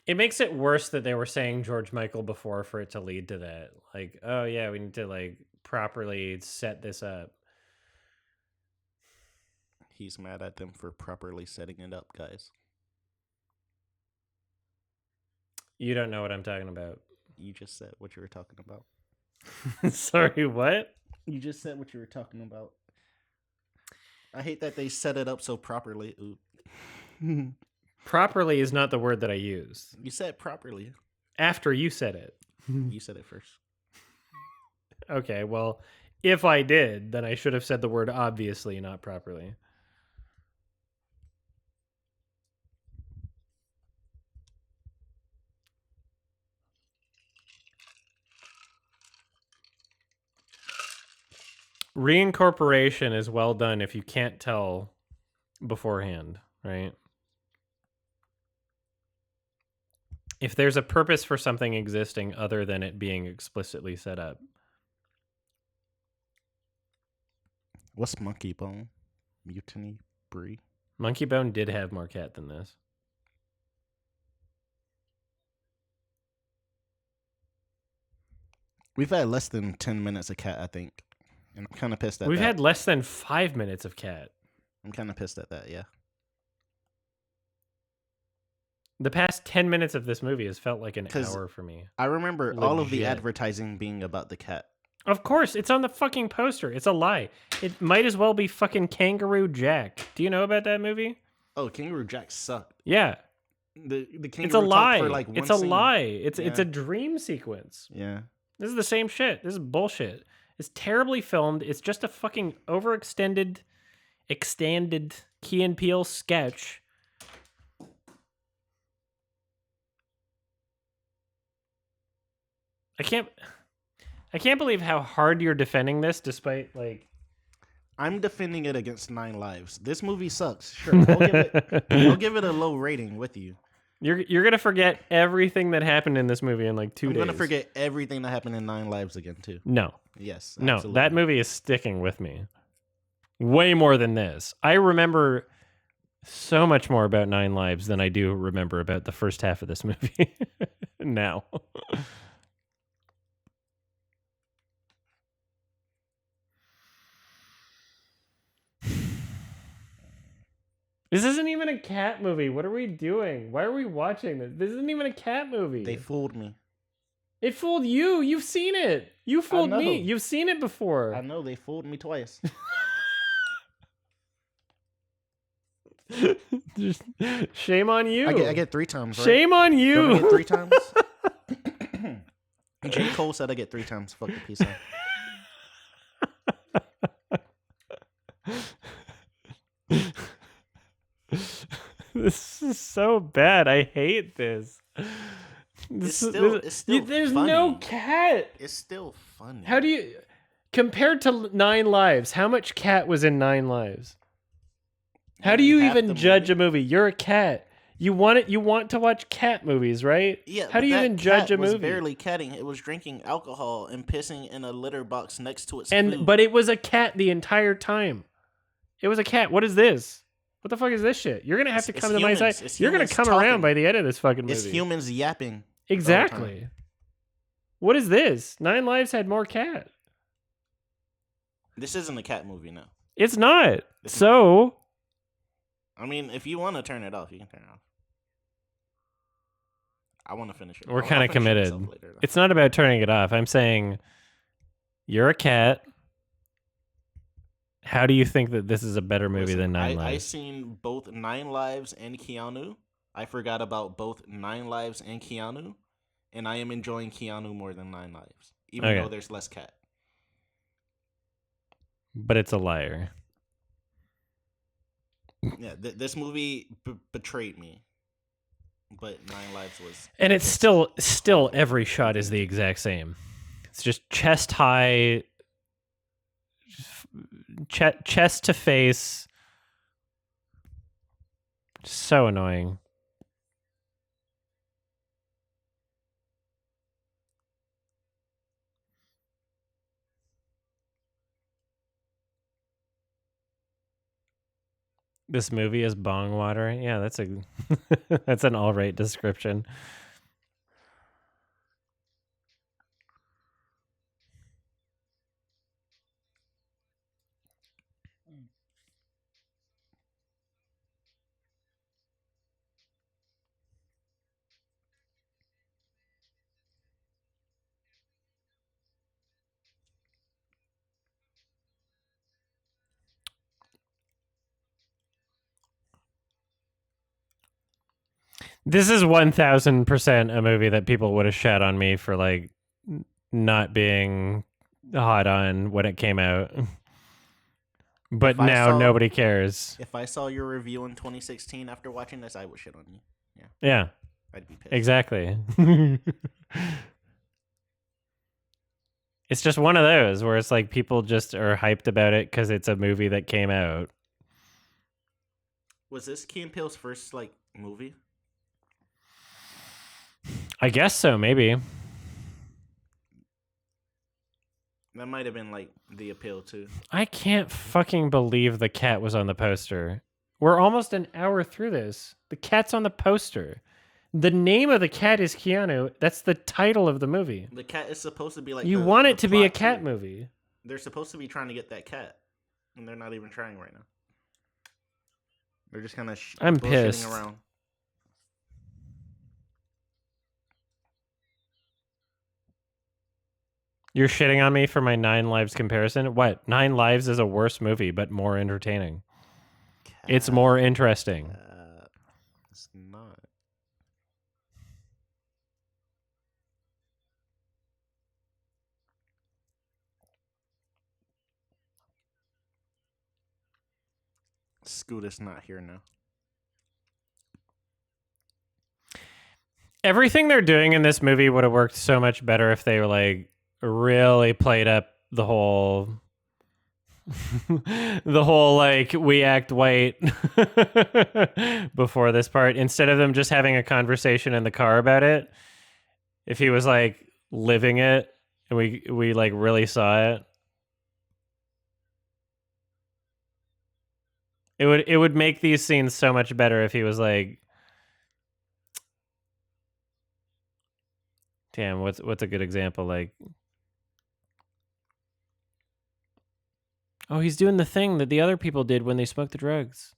A: It makes it worse that they were saying George Michael before for it to lead to that. Like, oh yeah, we need to like properly set this up.
B: He's mad at them for properly setting it up, guys.
A: You don't know what I'm talking about.
B: You just said what you were talking about.
A: Sorry, what?
B: You just said what you were talking about. I hate that they set it up so properly.
A: Properly is not the word that I used.
B: You said properly.
A: After you said it.
B: You said it first.
A: Okay, well, if I did, then I should have said the word obviously, not properly. Reincorporation is well done if you can't tell beforehand, right? If there's a purpose for something existing other than it being explicitly set up.
B: What's Monkey Bone? Mutiny Brie?
A: Monkey Bone did have more cat than this.
B: We've had less than 10 minutes of cat, I think. And I'm kind of pissed at that.
A: We've had less than 5 minutes of cat.
B: I'm kind of pissed at that, yeah.
A: The past 10 minutes of this movie has felt like an hour for me.
B: I remember all of the advertising being about the cat.
A: Of course, it's on the fucking poster. It's a lie. It might as well be fucking Kangaroo Jack. Do you know about that movie?
B: Oh, Kangaroo Jack sucked.
A: Yeah.
B: The kangaroo
A: it's a lie.
B: For like one
A: it's a
B: scene.
A: lie. It's a dream sequence.
B: Yeah.
A: This is the same shit. This is bullshit. It's terribly filmed. It's just a fucking extended Key and Peele sketch. I can't believe how hard you're defending this, despite like.
B: I'm defending it against 9 Lives. This movie sucks. Sure, I'll give it a low rating with you.
A: You're gonna forget everything that happened in this movie in like 2 days.
B: I'm gonna forget everything that happened in 9 Lives again too.
A: No.
B: Yes.
A: No,
B: absolutely.
A: that movie is sticking with me. Way more than this. I remember so much more about 9 Lives than I do remember about the first half of this movie. Now. This isn't even a cat movie. What are we doing? Why are we watching this? This isn't even a cat movie.
B: They fooled me.
A: It fooled you. You've seen it. You fooled me. You've seen it before.
B: I know. They fooled me twice.
A: Just, shame on you.
B: I get 3 times, right?
A: Shame on you.
B: Don't I get 3 times? J. Cole said I get 3 times. Fuck the peace out.
A: This is so bad. I hate this.
B: It's still
A: there's
B: funny.
A: no cat.
B: It's still funny.
A: How do you, compared to 9 Lives, how much cat was in 9 Lives? How do
B: Maybe
A: you
B: half
A: even
B: the
A: judge a
B: movie.
A: movie? You're a cat. You want it. You want to watch cat movies, right?
B: Yeah,
A: How do
B: but
A: you
B: that
A: even judge
B: cat
A: a
B: was
A: movie?
B: barely catting. It was drinking alcohol and pissing in a litter box next to its
A: And
B: food.
A: but it was a cat the entire time. It was a cat. What is this? What the fuck is this shit? You're gonna have to
B: It's
A: come to my side.
B: humans. It's
A: You're gonna
B: humans
A: come around
B: talking.
A: by the end of this fucking
B: It's
A: movie.
B: humans yapping. The whole time.
A: Exactly. What is this? Nine Lives had more cat.
B: This isn't a cat movie now.
A: It's not.
B: It's
A: So
B: I mean, if you want to turn it off, you can turn it off. I want to finish it.
A: we're
B: I'll
A: kind of
B: finish it myself
A: committed.
B: later, though.
A: It's not about turning it off. I'm saying you're a cat. How do you think that this is a better movie
B: Listen,
A: than Nine
B: I
A: Lives?
B: seen both 9 Lives and Keanu. I forgot about both 9 Lives and Keanu, and I am enjoying Keanu more than 9 Lives, even
A: Okay.
B: though there's less cat.
A: But it's a liar.
B: Yeah, this movie betrayed me, but 9 Lives was.
A: And it's still every shot is the exact same. It's just chest high, chest to face. So annoying. This movie is bong water. Yeah, that's a that's an all right description. This is 1000% a movie that people would have shat on me for like not being hot on when it came out. But now nobody cares.
B: If I saw your review in 2016 after watching this, I would shit on you. Yeah.
A: Yeah.
B: I'd be pissed.
A: Exactly. It's just one of those where it's like people just are hyped about it because it's a movie that came out.
B: Was this Key and Peele's first like movie?
A: I guess so, maybe.
B: That might have been like the appeal too.
A: I can't fucking believe the cat was on the poster. We're almost an hour through this. The cat's on the poster. The name of the cat is Keanu. That's the title of the movie.
B: The cat is supposed to be like
A: You
B: the,
A: want
B: the
A: it to be a
B: plot,
A: cat
B: too.
A: movie.
B: They're supposed to be trying to get that cat, and they're not even trying right now. They're just kind of
A: I'm
B: bullshitting
A: pissed.
B: around.
A: You're shitting on me for my 9 Lives comparison? What? 9 Lives is a worse movie, but more entertaining. It's more interesting.
B: It's not. Scooter's not here now.
A: Everything they're doing in this movie would have worked so much better if they were like really played up the whole the whole like we act white before this part, instead of them just having a conversation in the car about it. If he was like living it and we like really saw it, it would make these scenes so much better if he was like, damn, what's a good example? Like, oh, he's doing the thing that the other people did when they smoked the drugs.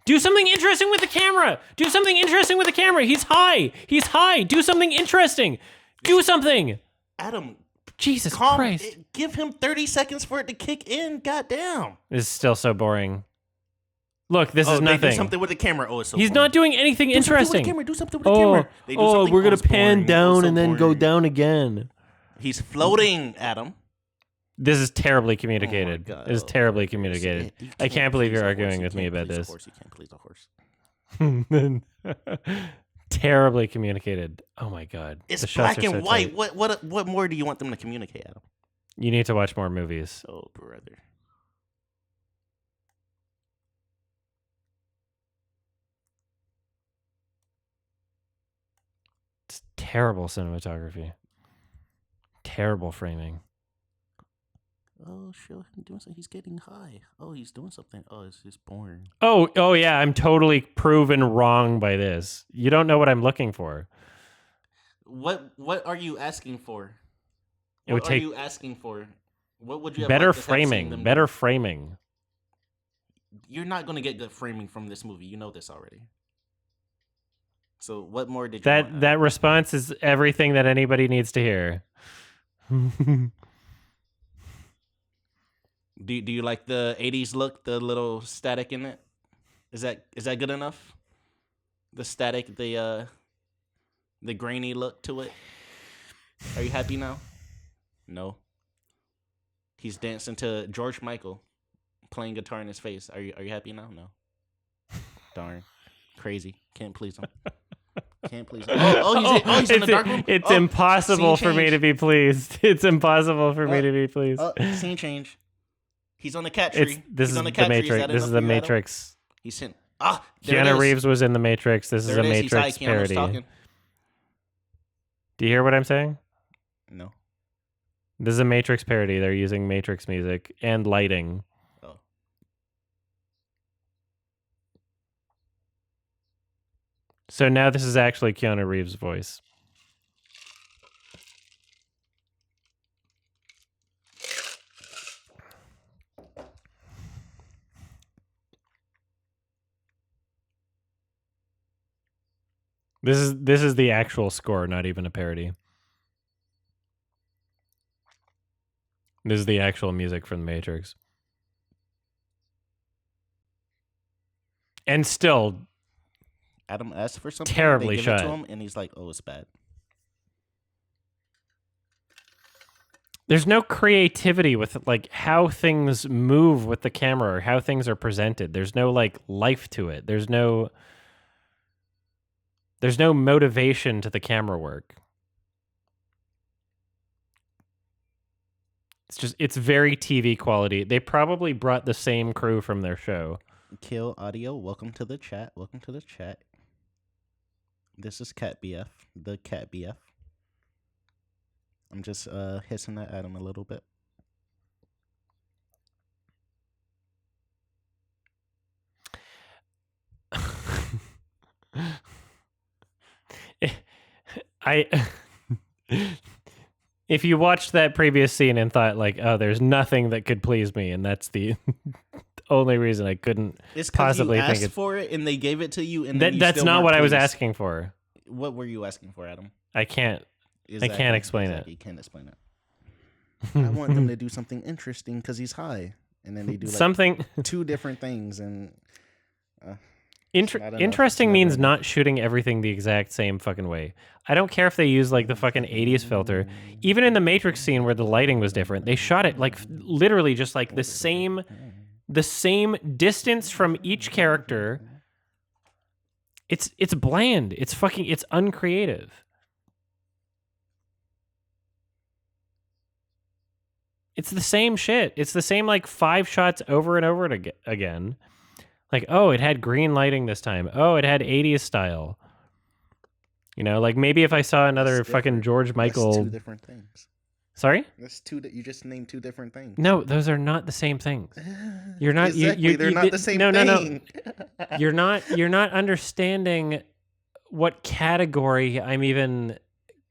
A: Do something interesting with the camera. Do something interesting with the camera. He's high. He's high. Do something interesting. Do something.
B: Adam,
A: Jesus Christ.
B: Give him 30 seconds for it to kick in. Goddamn.
A: This is still so boring. Look, this is
B: They
A: nothing.
B: do something with the camera. Oh, it's so
A: He's
B: boring.
A: not doing anything interesting.
B: Do something with the camera. They do something.
A: We're gonna
B: it's boring.
A: pan down
B: so
A: and then go
B: boring.
A: down again.
B: He's floating, Adam.
A: This is terribly communicated.
B: Oh my God.
A: This is terribly communicated.
B: You
A: I can't believe
B: please
A: you're
B: a horse.
A: arguing
B: You
A: with me
B: can't
A: about
B: please a
A: this.
B: horse. You can't please a horse.
A: Terribly communicated. Oh my God.
B: It's
A: The shots
B: black
A: are
B: and
A: so
B: white.
A: tight.
B: What more do you want them to communicate, Adam?
A: You need to watch more movies.
B: Oh, brother.
A: It's terrible cinematography. Terrible framing.
B: Oh, show him doing something. He's getting high. Oh, he's doing something. Oh, it's just boring.
A: Oh yeah, I'm totally proven wrong by this. You don't know what I'm looking for.
B: What are you asking for?
A: It would
B: What are
A: take
B: you asking for? What would you have
A: better
B: liked to have seen
A: framing.
B: them
A: Better
B: do?
A: framing.
B: You're not going to get good framing from this movie. You know this already. So what more did you want?
A: That response is everything that anybody needs to hear.
B: Do you like the 80s look, the little static in it? Is that good enough? The static, the grainy look to it. Are you happy now? No. He's dancing to George Michael playing guitar in his face. Are you happy now? No. Darn. Crazy. Can't please him. Can't please him. He's in the dark room.
A: It's impossible for me to be pleased. It's impossible for me to be pleased.
B: Scene change. He's on the cat tree.
A: This is the Matrix. This is the Matrix.
B: He's in.
A: Keanu Reeves was in the Matrix. This is a Matrix parody. Do you hear what I'm saying?
B: No.
A: This is a Matrix parody. They're using Matrix music and lighting.
B: Oh.
A: So now this is actually Keanu Reeves' voice. This is the actual score, not even a parody. This is the actual music from The Matrix. And still,
B: Adam asked for something.
A: Terribly
B: they give
A: shot.
B: It to him, and he's like, "Oh, it's bad."
A: There's no creativity with like how things move with the camera or how things are presented. There's no like life to it. There's no motivation to the camera work. It's very TV quality. They probably brought the same crew from their show.
B: Kill Audio, welcome to the chat. Welcome to the chat. This is Cat BF, the Cat BF. I'm just hissing at Adam a little bit.
A: If you watched that previous scene and thought like, oh, there's nothing that could please me, and that's the only reason I couldn't possibly
B: you asked
A: think it
B: for it and they gave it to you, and then
A: that's not what I was asking for.
B: What were you asking for, Adam?
A: I can't explain it.
B: You can't explain it. I want them to do something interesting because he's high, and then they do like
A: something
B: two different things, and
A: interesting means not shooting everything the exact same fucking way. I don't care if they use like the fucking 80s filter. Even in the Matrix scene where the lighting was different, they shot it like literally just like the same distance from each character. It's bland. It's uncreative. It's the same shit. It's the same like 5 shots over and over again. Like, oh, it had green lighting this time. Oh, it had 80s style. You know, like maybe if I saw another fucking George Michael.
B: That's 2 different things.
A: Sorry?
B: That's 2 that you just named 2 different things.
A: No, those are not the same things. You're not.
B: Exactly, they're not the same thing.
A: No. You're not understanding what category I'm even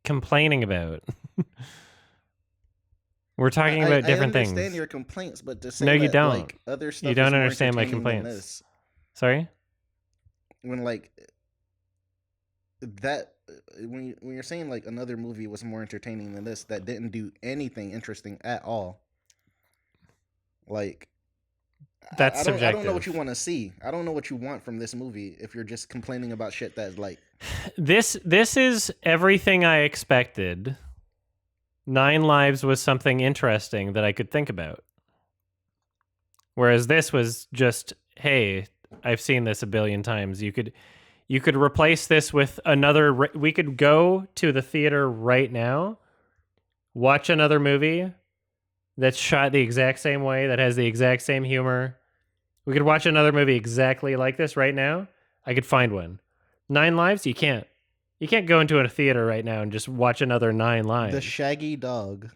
A: complaining about. We're talking about different things.
B: I understand your complaints, but to say
A: no, you
B: that,
A: don't.
B: Like, other stuff
A: you don't
B: is more
A: understand my
B: entertaining than
A: complaints.
B: this,
A: Sorry?
B: when like that, when you're saying like another movie was more entertaining than this that didn't do anything interesting at all, like
A: that's subjective.
B: I don't know what you want to see. I don't know what you want from this movie if you're just complaining about shit that's like
A: this is everything I expected. 9 Lives was something interesting that I could think about. Whereas this was just, hey, I've seen this a billion times. You could replace this with another. We could go to the theater right now, watch another movie, that's shot the exact same way, that has the exact same humor. We could watch another movie exactly like this right now. I could find one. Nine Lives, you can't. You can't go into a theater right now and just watch another Nine
C: The
A: Lives.
C: Shaggy Dog.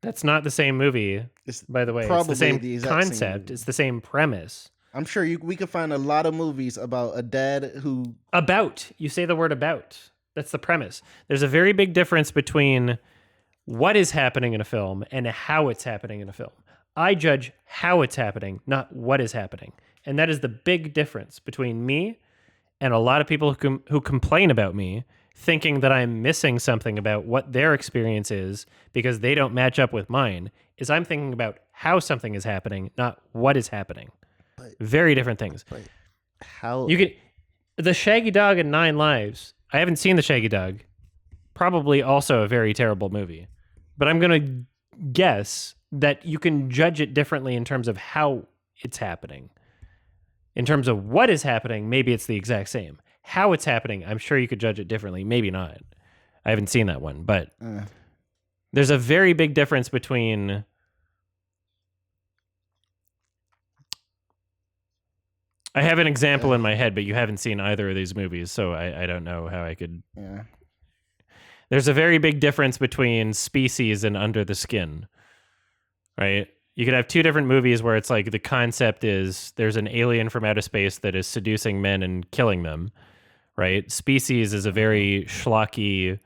A: That's not the same movie,
C: It's
A: by the way. It's
C: probably
A: the same
C: the exact same
A: concept.
C: movie.
A: It's the same premise.
C: I'm sure we could find a lot of movies about a dad who
A: About. You say the word about. That's the premise. There's a very big difference between what is happening in a film and how it's happening in a film. I judge how it's happening, not what is happening. And that is the big difference between me and a lot of people who complain about me, thinking that I'm missing something about what their experience is because they don't match up with mine, is I'm thinking about how something is happening, not what is happening. Very different things.
C: But how
A: You could the Shaggy Dog and Nine Lives. I haven't seen the Shaggy Dog. Probably also a very terrible movie. But I'm going to guess that you can judge it differently in terms of how it's happening. In terms of what is happening, maybe it's the exact same. How it's happening, I'm sure you could judge it differently. Maybe not. I haven't seen that one, but there's a very big difference between I have an example in my head, but you haven't seen either of these movies, so I don't know how I could.
C: Yeah.
A: There's a very big difference between Species and Under the Skin, right? You could have two different movies where it's like the concept is there's an alien from outer space that is seducing men and killing them, right? Species is a very schlocky,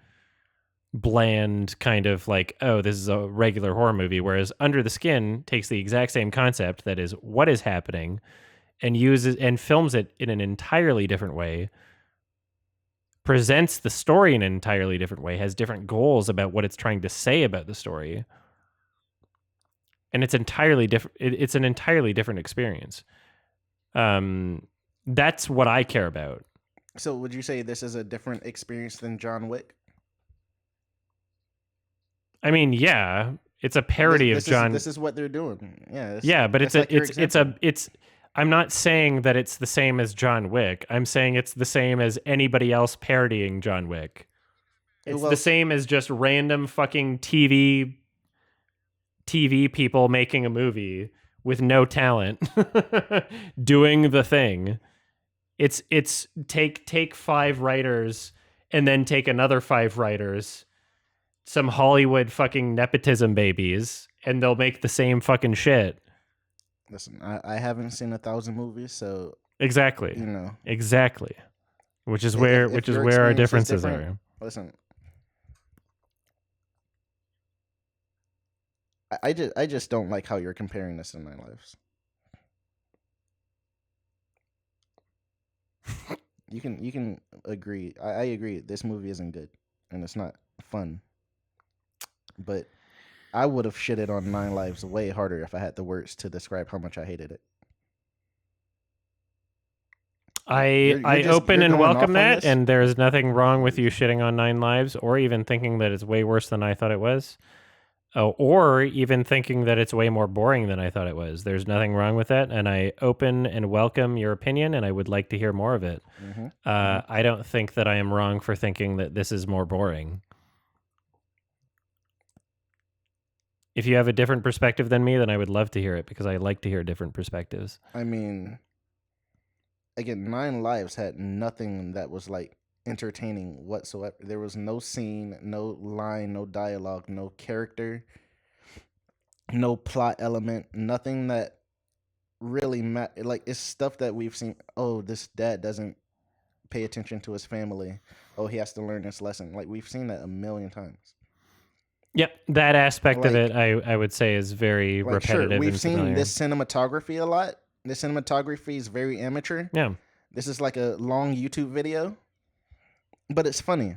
A: bland kind of like, oh, this is a regular horror movie, whereas Under the Skin takes the exact same concept, that is what is happening, and uses and films it in an entirely different way, presents the story in an entirely different way, has different goals about what it's trying to say about the story. And it's entirely different. It's an entirely different experience. That's what I care about.
C: So would you say this is a different experience than John Wick?
A: I mean, yeah, it's a parody of John.
C: This is what they're doing. Yeah.
A: Yeah, but
C: it's
A: I'm not saying that it's the same as John Wick. I'm saying it's the same as anybody else parodying John Wick. It's the same as just random fucking TV people making a movie with no talent doing the thing. It's take 5 writers and then take another 5 writers, some Hollywood fucking nepotism babies, and they'll make the same fucking shit.
C: Listen, I haven't seen 1,000 movies, so
A: exactly, exactly, which is where our differences are.
C: Listen, I just don't like how you're comparing this to Nine Lives. You can agree. I agree. This movie isn't good, and it's not fun. But I would have shitted on Nine Lives way harder if I had the words to describe how much I hated it.
A: I open and welcome that, and there's nothing wrong with you shitting on Nine Lives, or even thinking that it's way worse than I thought it was. Or even thinking that it's way more boring than I thought it was. There's nothing wrong with that, and I open and welcome your opinion, and I would like to hear more of it. I don't think that I am wrong for thinking that this is more boring. If you have a different perspective than me, then I would love to hear it, because I like to hear different perspectives.
C: I mean, again, Nine Lives had nothing that was like entertaining whatsoever. There was no scene, no line, no dialogue, no character, no plot element, nothing that really like, it's stuff that we've seen. Oh, this dad doesn't pay attention to his family. Oh, he has to learn this lesson. Like, we've seen that a million times.
A: Yep, that aspect of it I would say is very repetitive.
C: Sure, we've
A: and
C: seen
A: familiar.
C: this cinematography a lot. The cinematography is very amateur.
A: Yeah.
C: This is like a long YouTube video, but it's funny.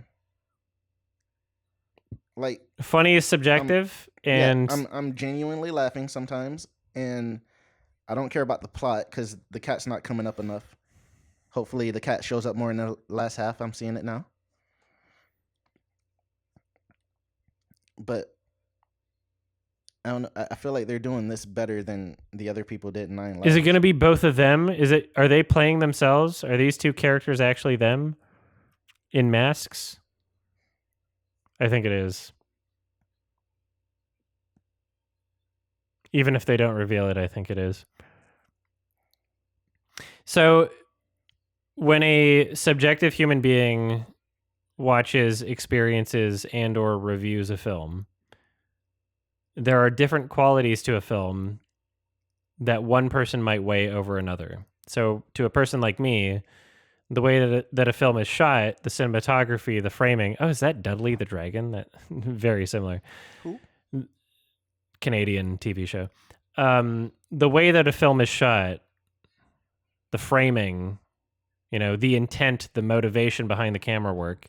C: Like,
A: funny is subjective, and
C: I'm genuinely laughing sometimes, and I don't care about the plot because the cat's not coming up enough. Hopefully, the cat shows up more in the last half. I'm seeing it now. But I don't know. I feel like they're doing this better than the other people did in Nine Lives.
A: Is it going to be both of them? Are they playing themselves? Are these two characters actually them in masks? I think it is. Even if they don't reveal it, I think it is. So when a subjective human being watches, experiences, and or reviews a film, there are different qualities to a film that one person might weigh over another. So to a person like me, the way that a film is shot, the cinematography, the framing. Oh, is that Dudley the Dragon? That very similar.
C: Who?
A: Canadian TV show. The way that a film is shot, the framing, the intent, the motivation behind the camera work,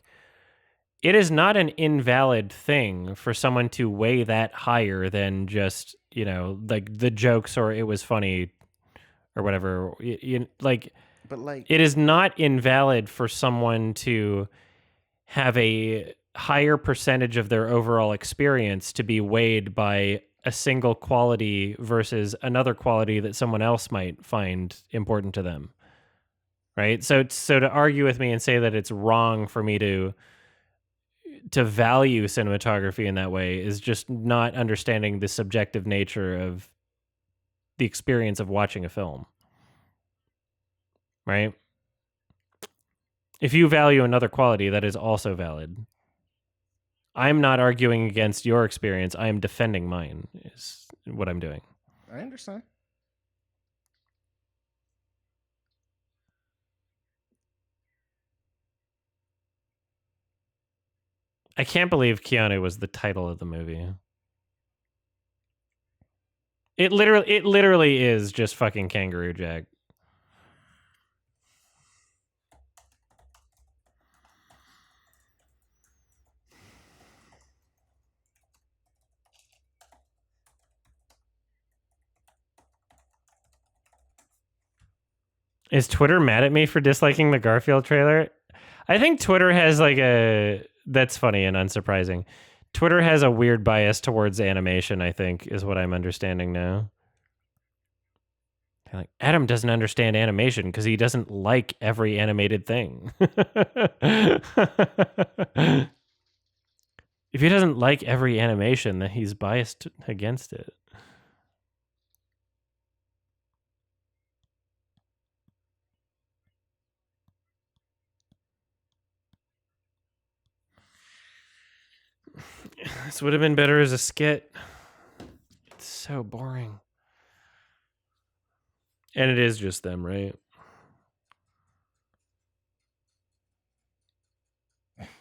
A: it is not an invalid thing for someone to weigh that higher than just, like the jokes or it was funny or whatever.
C: But like,
A: It is not invalid for someone to have a higher percentage of their overall experience to be weighed by a single quality versus another quality that someone else might find important to them. Right? So to argue with me and say that it's wrong for me to value cinematography in that way is just not understanding the subjective nature of the experience of watching a film. Right? If you value another quality, that is also valid. I'm not arguing against your experience. I am defending mine, is what I'm doing.
C: I understand.
A: I can't believe Keanu was the title of the movie. It literally is just fucking Kangaroo Jack. Is Twitter mad at me for disliking the Garfield trailer? I think Twitter has that's funny and unsurprising. Twitter has a weird bias towards animation, I think, is what I'm understanding now. Like, Adam doesn't understand animation because he doesn't like every animated thing. If he doesn't like every animation, then he's biased against it. This would have been better as a skit. It's so boring. And it is just them, right?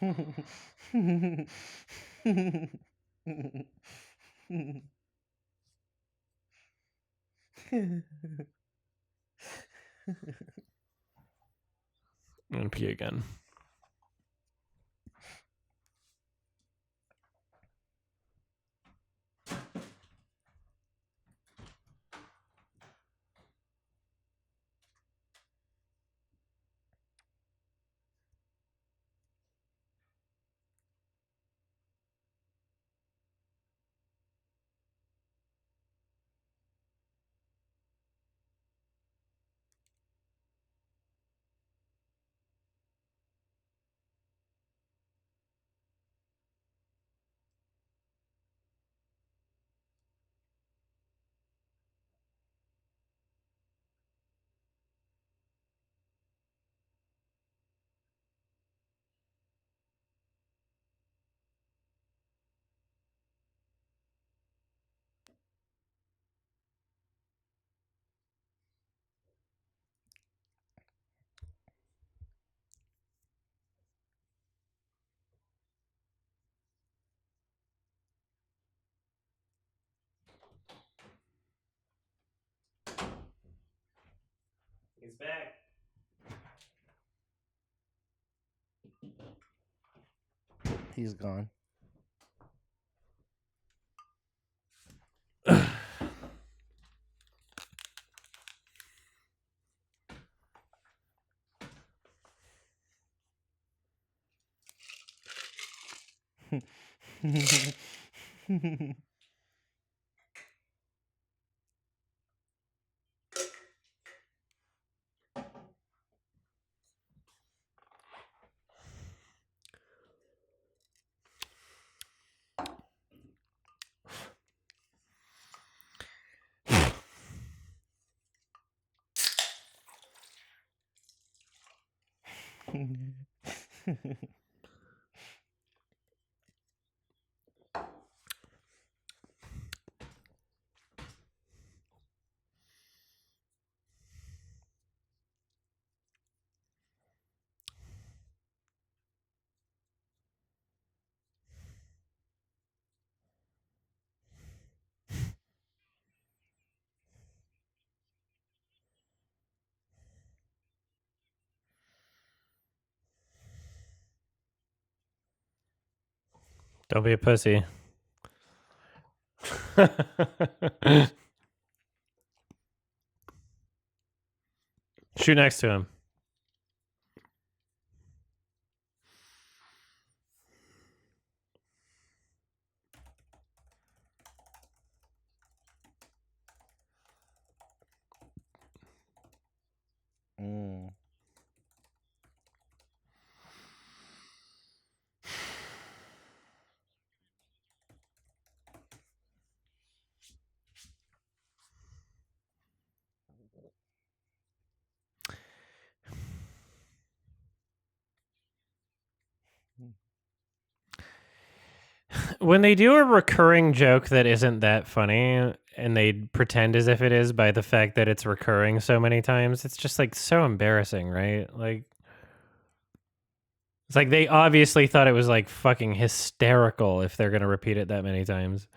A: I'm gonna pee again. He's back.
C: He's gone.
A: Don't be a pussy. Shoot next to him.
C: Mm.
A: When they do a recurring joke that isn't that funny and they pretend as if it is by the fact that it's recurring so many times, it's just like so embarrassing, right? Like, it's like they obviously thought it was like fucking hysterical if they're going to repeat it that many times.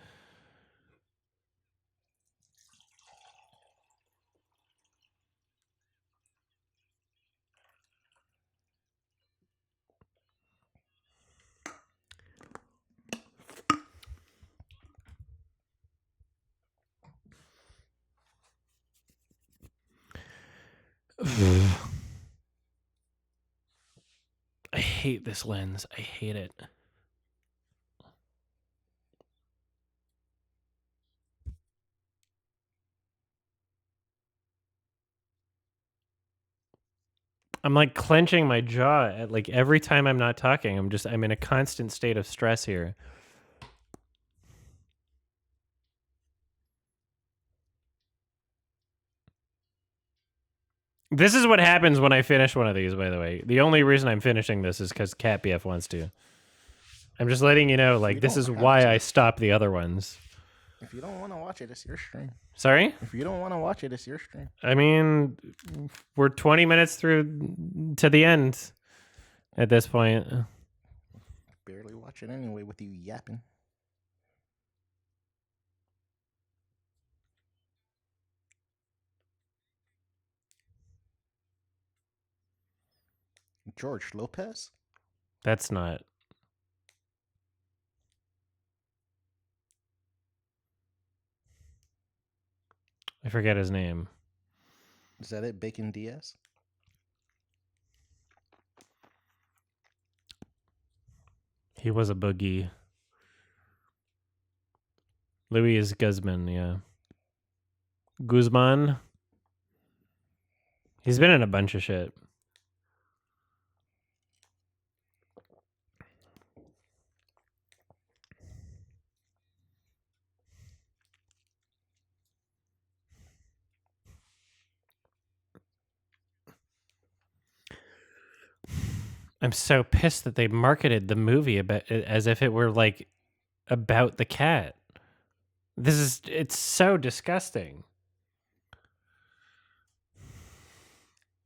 A: I hate this lens. I hate it. I'm like clenching my jaw at like every time I'm not talking. I'm in a constant state of stress here. This is what happens when I finish one of these, by the way. The only reason I'm finishing this is because CatBF wants to. I'm just letting you know, like, this is why I stopped the other ones.
C: If you don't want to watch it, it's your stream.
A: Sorry?
C: If you don't want to watch it, it's your stream.
A: I mean, we're 20 minutes through to the end at this point.
C: Barely watch it anyway with you yapping. George Lopez?
A: That's not. I forget his name.
C: Is that it? Bacon Diaz?
A: He was a boogie. Luis Guzman, yeah. Guzman. He's been in a bunch of shit. I'm so pissed that they marketed the movie as if it were like about the cat. It's so disgusting.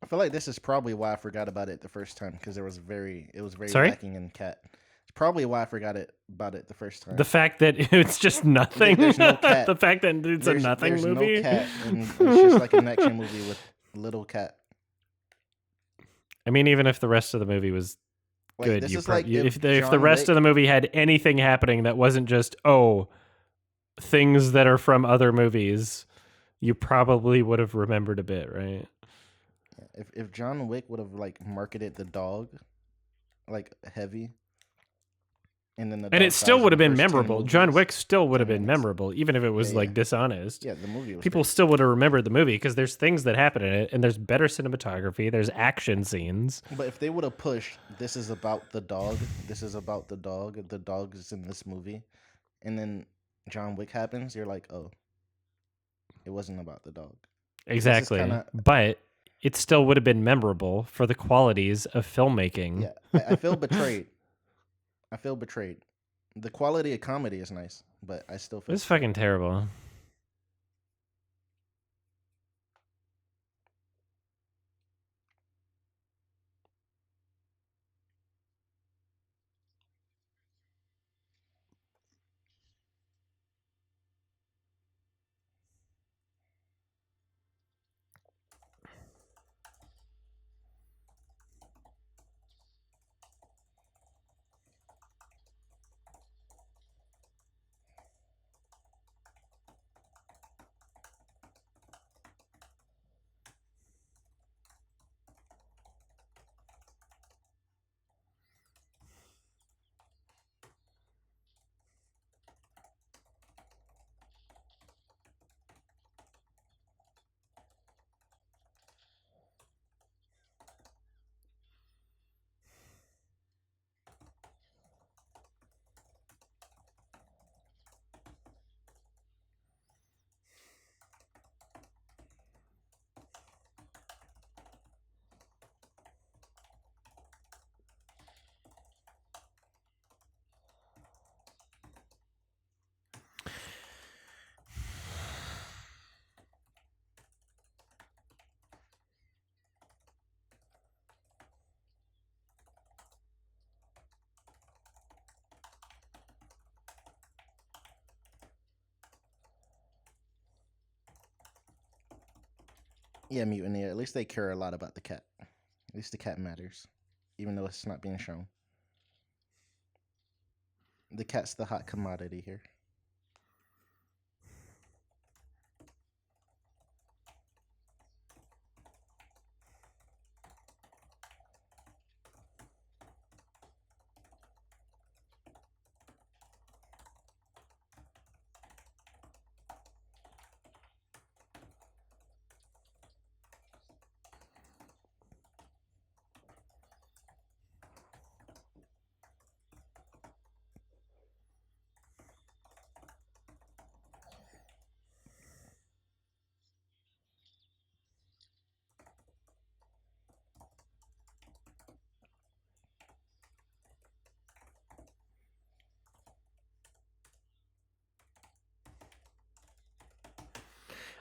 C: I feel like this is probably why I forgot about it the first time, because it was very
A: Sorry?
C: lacking in cat. It's probably why I forgot about it the first time.
A: The fact that it's just nothing.
C: There's no cat.
A: The fact that it's a nothing movie.
C: There's no cat, and it's just like an action movie with little cat.
A: I mean, even if the rest of the movie was
C: Like,
A: good,
C: this is like
A: if the rest of the movie had anything happening that wasn't just things that are from other movies, you probably would have remembered a bit, right?
C: If John Wick would have like marketed the dog like heavy, and it
A: still would have been memorable. John Wick still would have been memorable, even if it was like dishonest.
C: Yeah, the movie was
A: people
C: great.
A: still would have remembered the movie because there's things that happen in it, and there's better cinematography, there's action scenes.
C: But if they would have pushed, this is about the dog. This is about the dog. The dog is in this movie, and then John Wick happens. You're like, oh, it wasn't about the dog.
A: Exactly. But it still would have been memorable for the qualities of filmmaking.
C: Yeah, I feel betrayed. I feel betrayed. The quality of comedy is nice, but I still
A: It
C: feel
A: was fucking terrible.
C: Yeah, Mutiny. At least they care a lot about the cat. At least the cat matters, even though it's not being shown. The cat's the hot commodity here.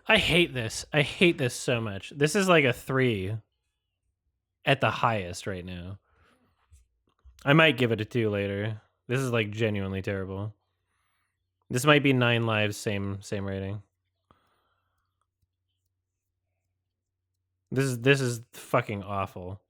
A: I hate this. I hate this so much. This is like a 3 at the highest right now. I might give it a 2 later. This is like genuinely terrible. This might be 9 lives, same rating. This is fucking awful.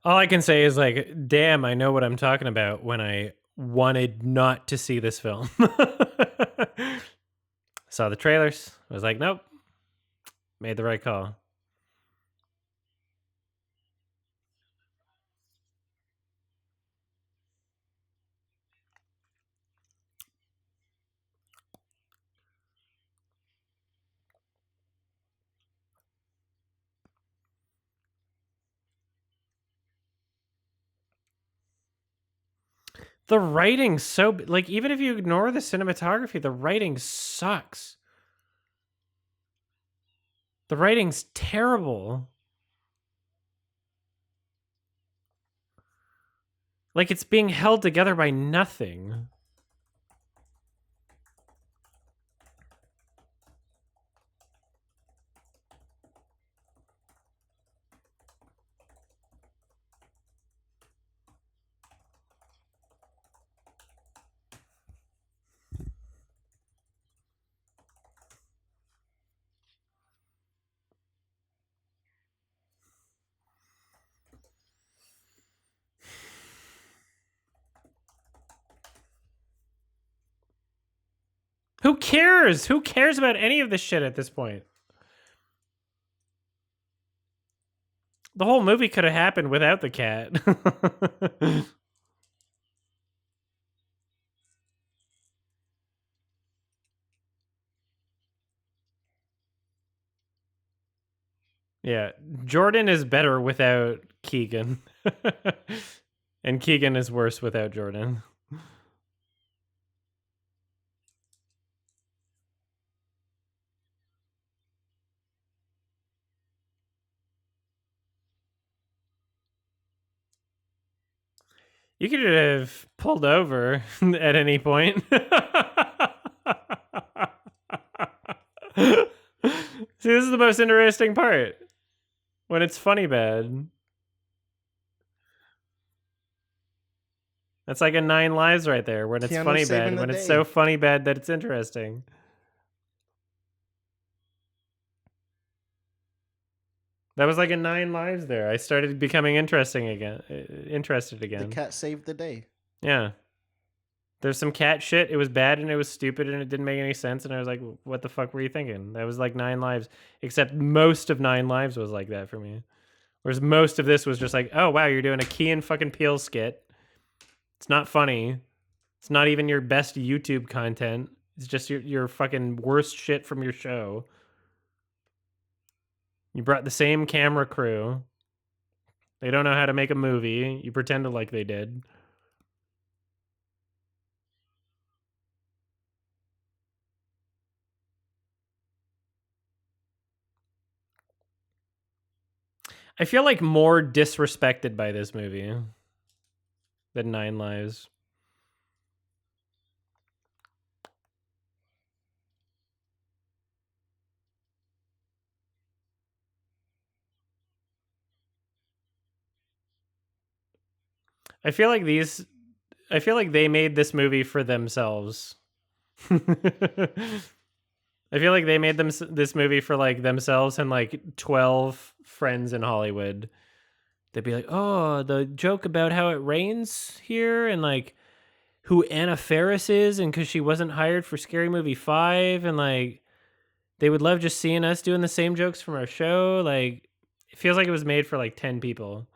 A: All I can say is like, damn, I know what I'm talking about when I wanted not to see this film. Saw the trailers. I was like, nope. Made the right call. The writing's so like, even if you ignore the cinematography, the writing sucks. The writing's terrible. Like, it's being held together by nothing. Who cares? Who cares about any of this shit at this point? The whole movie could have happened without the cat. Yeah, Jordan is better without Keegan. And Keegan is worse without Jordan. You could have pulled over at any point. See, this is the most interesting part. When it's funny bad. That's like a 9 lives right there. When it's
C: Keanu
A: funny
C: saving
A: bad.
C: the
A: When it's
C: day.
A: so funny bad that it's interesting. That was like a 9 lives there. I started becoming interested again.
C: The cat saved the day.
A: Yeah. There's some cat shit. It was bad and it was stupid and it didn't make any sense. And I was like, what the fuck were you thinking? That was like 9 lives. Except most of 9 lives was like that for me. Whereas most of this was just like, oh, wow, you're doing a Key and fucking Peele skit. It's not funny. It's not even your best YouTube content. It's just your fucking worst shit from your show. You brought the same camera crew. They don't know how to make a movie. You pretended like they did. I feel like more disrespected by this movie than 9 Lives. I feel like they made this movie for themselves. I feel like they made this movie for like themselves and like 12 friends in Hollywood. They'd be like, "Oh, the joke about how it rains here and like who Anna Faris is and cuz she wasn't hired for Scary Movie 5 and like they would love just seeing us doing the same jokes from our show." Like it feels like it was made for like 10 people.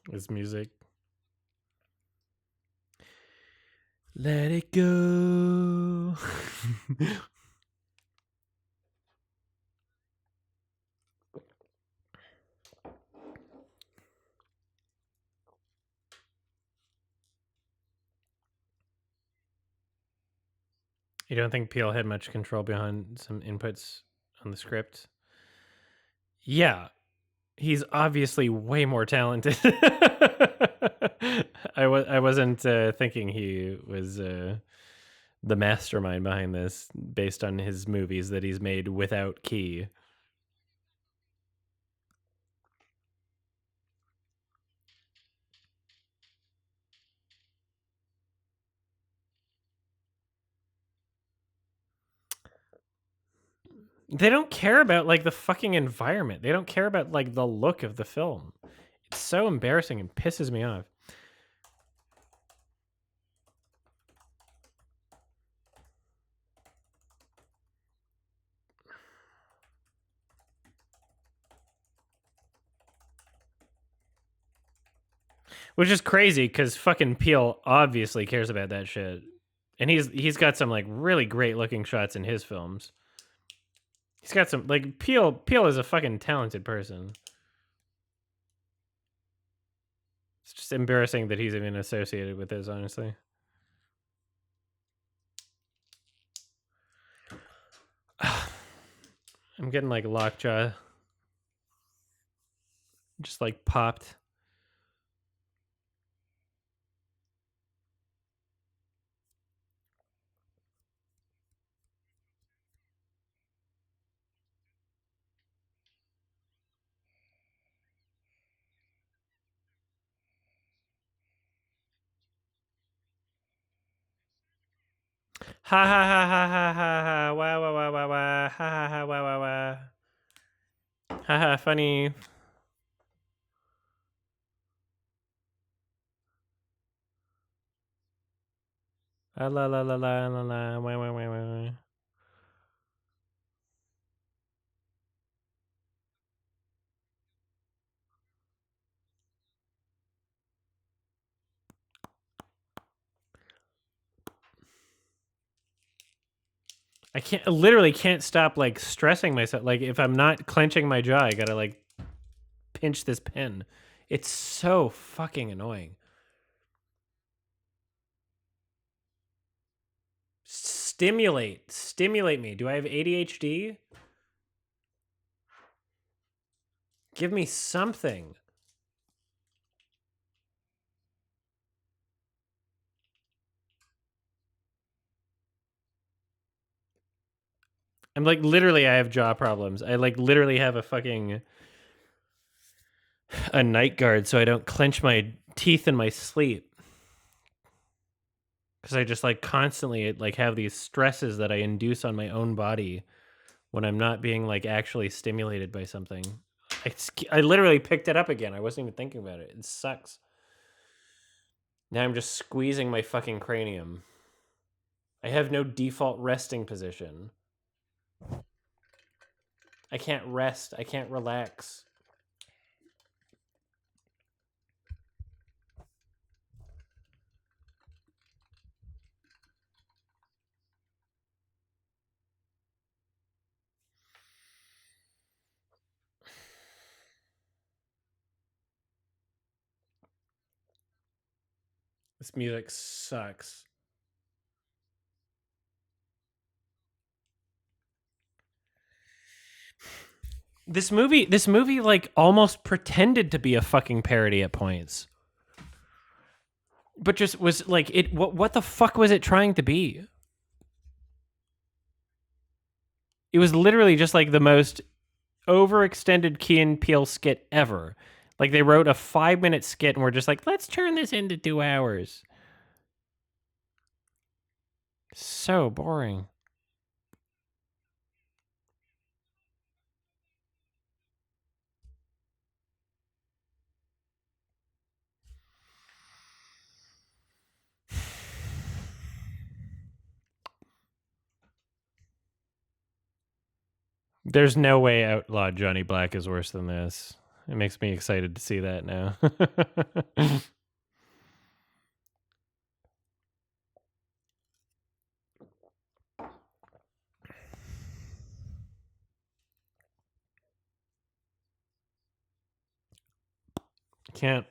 A: This music. Let it go. You don't think Peele had much control behind some inputs on the script? Yeah, he's obviously way more talented. I wasn't thinking he was the mastermind behind this based on his movies that he's made without Key. They don't care about like the fucking environment. They don't care about like the look of the film. It's so embarrassing and pisses me off. Which is crazy because fucking Peele obviously cares about that shit. And he's got some like really great looking shots in his films. He's got some like Peele is a fucking talented person. It's just embarrassing that he's even associated with this, honestly. I'm getting like lockjaw. Just like popped. Ha ha ha ha ha ha ha. Wah wah wah wah wah. Ha ha ha wah wah wah. Ha ha. Funny. La la la la la la. Wah wah wah wah. I literally can't stop like stressing myself. Like if I'm not clenching my jaw, I gotta like pinch this pen. It's so fucking annoying. Stimulate me. Do I have ADHD? Give me something. I'm like literally I have jaw problems. I like literally have a night guard so I don't clench my teeth in my sleep. Cuz I just like constantly like have these stresses that I induce on my own body when I'm not being like actually stimulated by something. I literally picked it up again. I wasn't even thinking about it. It sucks. Now I'm just squeezing my fucking cranium. I have no default resting position. I can't rest. I can't relax. This music sucks. This movie like almost pretended to be a fucking parody at points. But just was like it what the fuck was it trying to be? It was literally just like the most overextended Key and Peele skit ever. Like they wrote a 5-minute skit and were just like, let's turn this into 2 hours. So boring. There's no way Outlawed Johnny Black is worse than this. It makes me excited to see that now. Can't.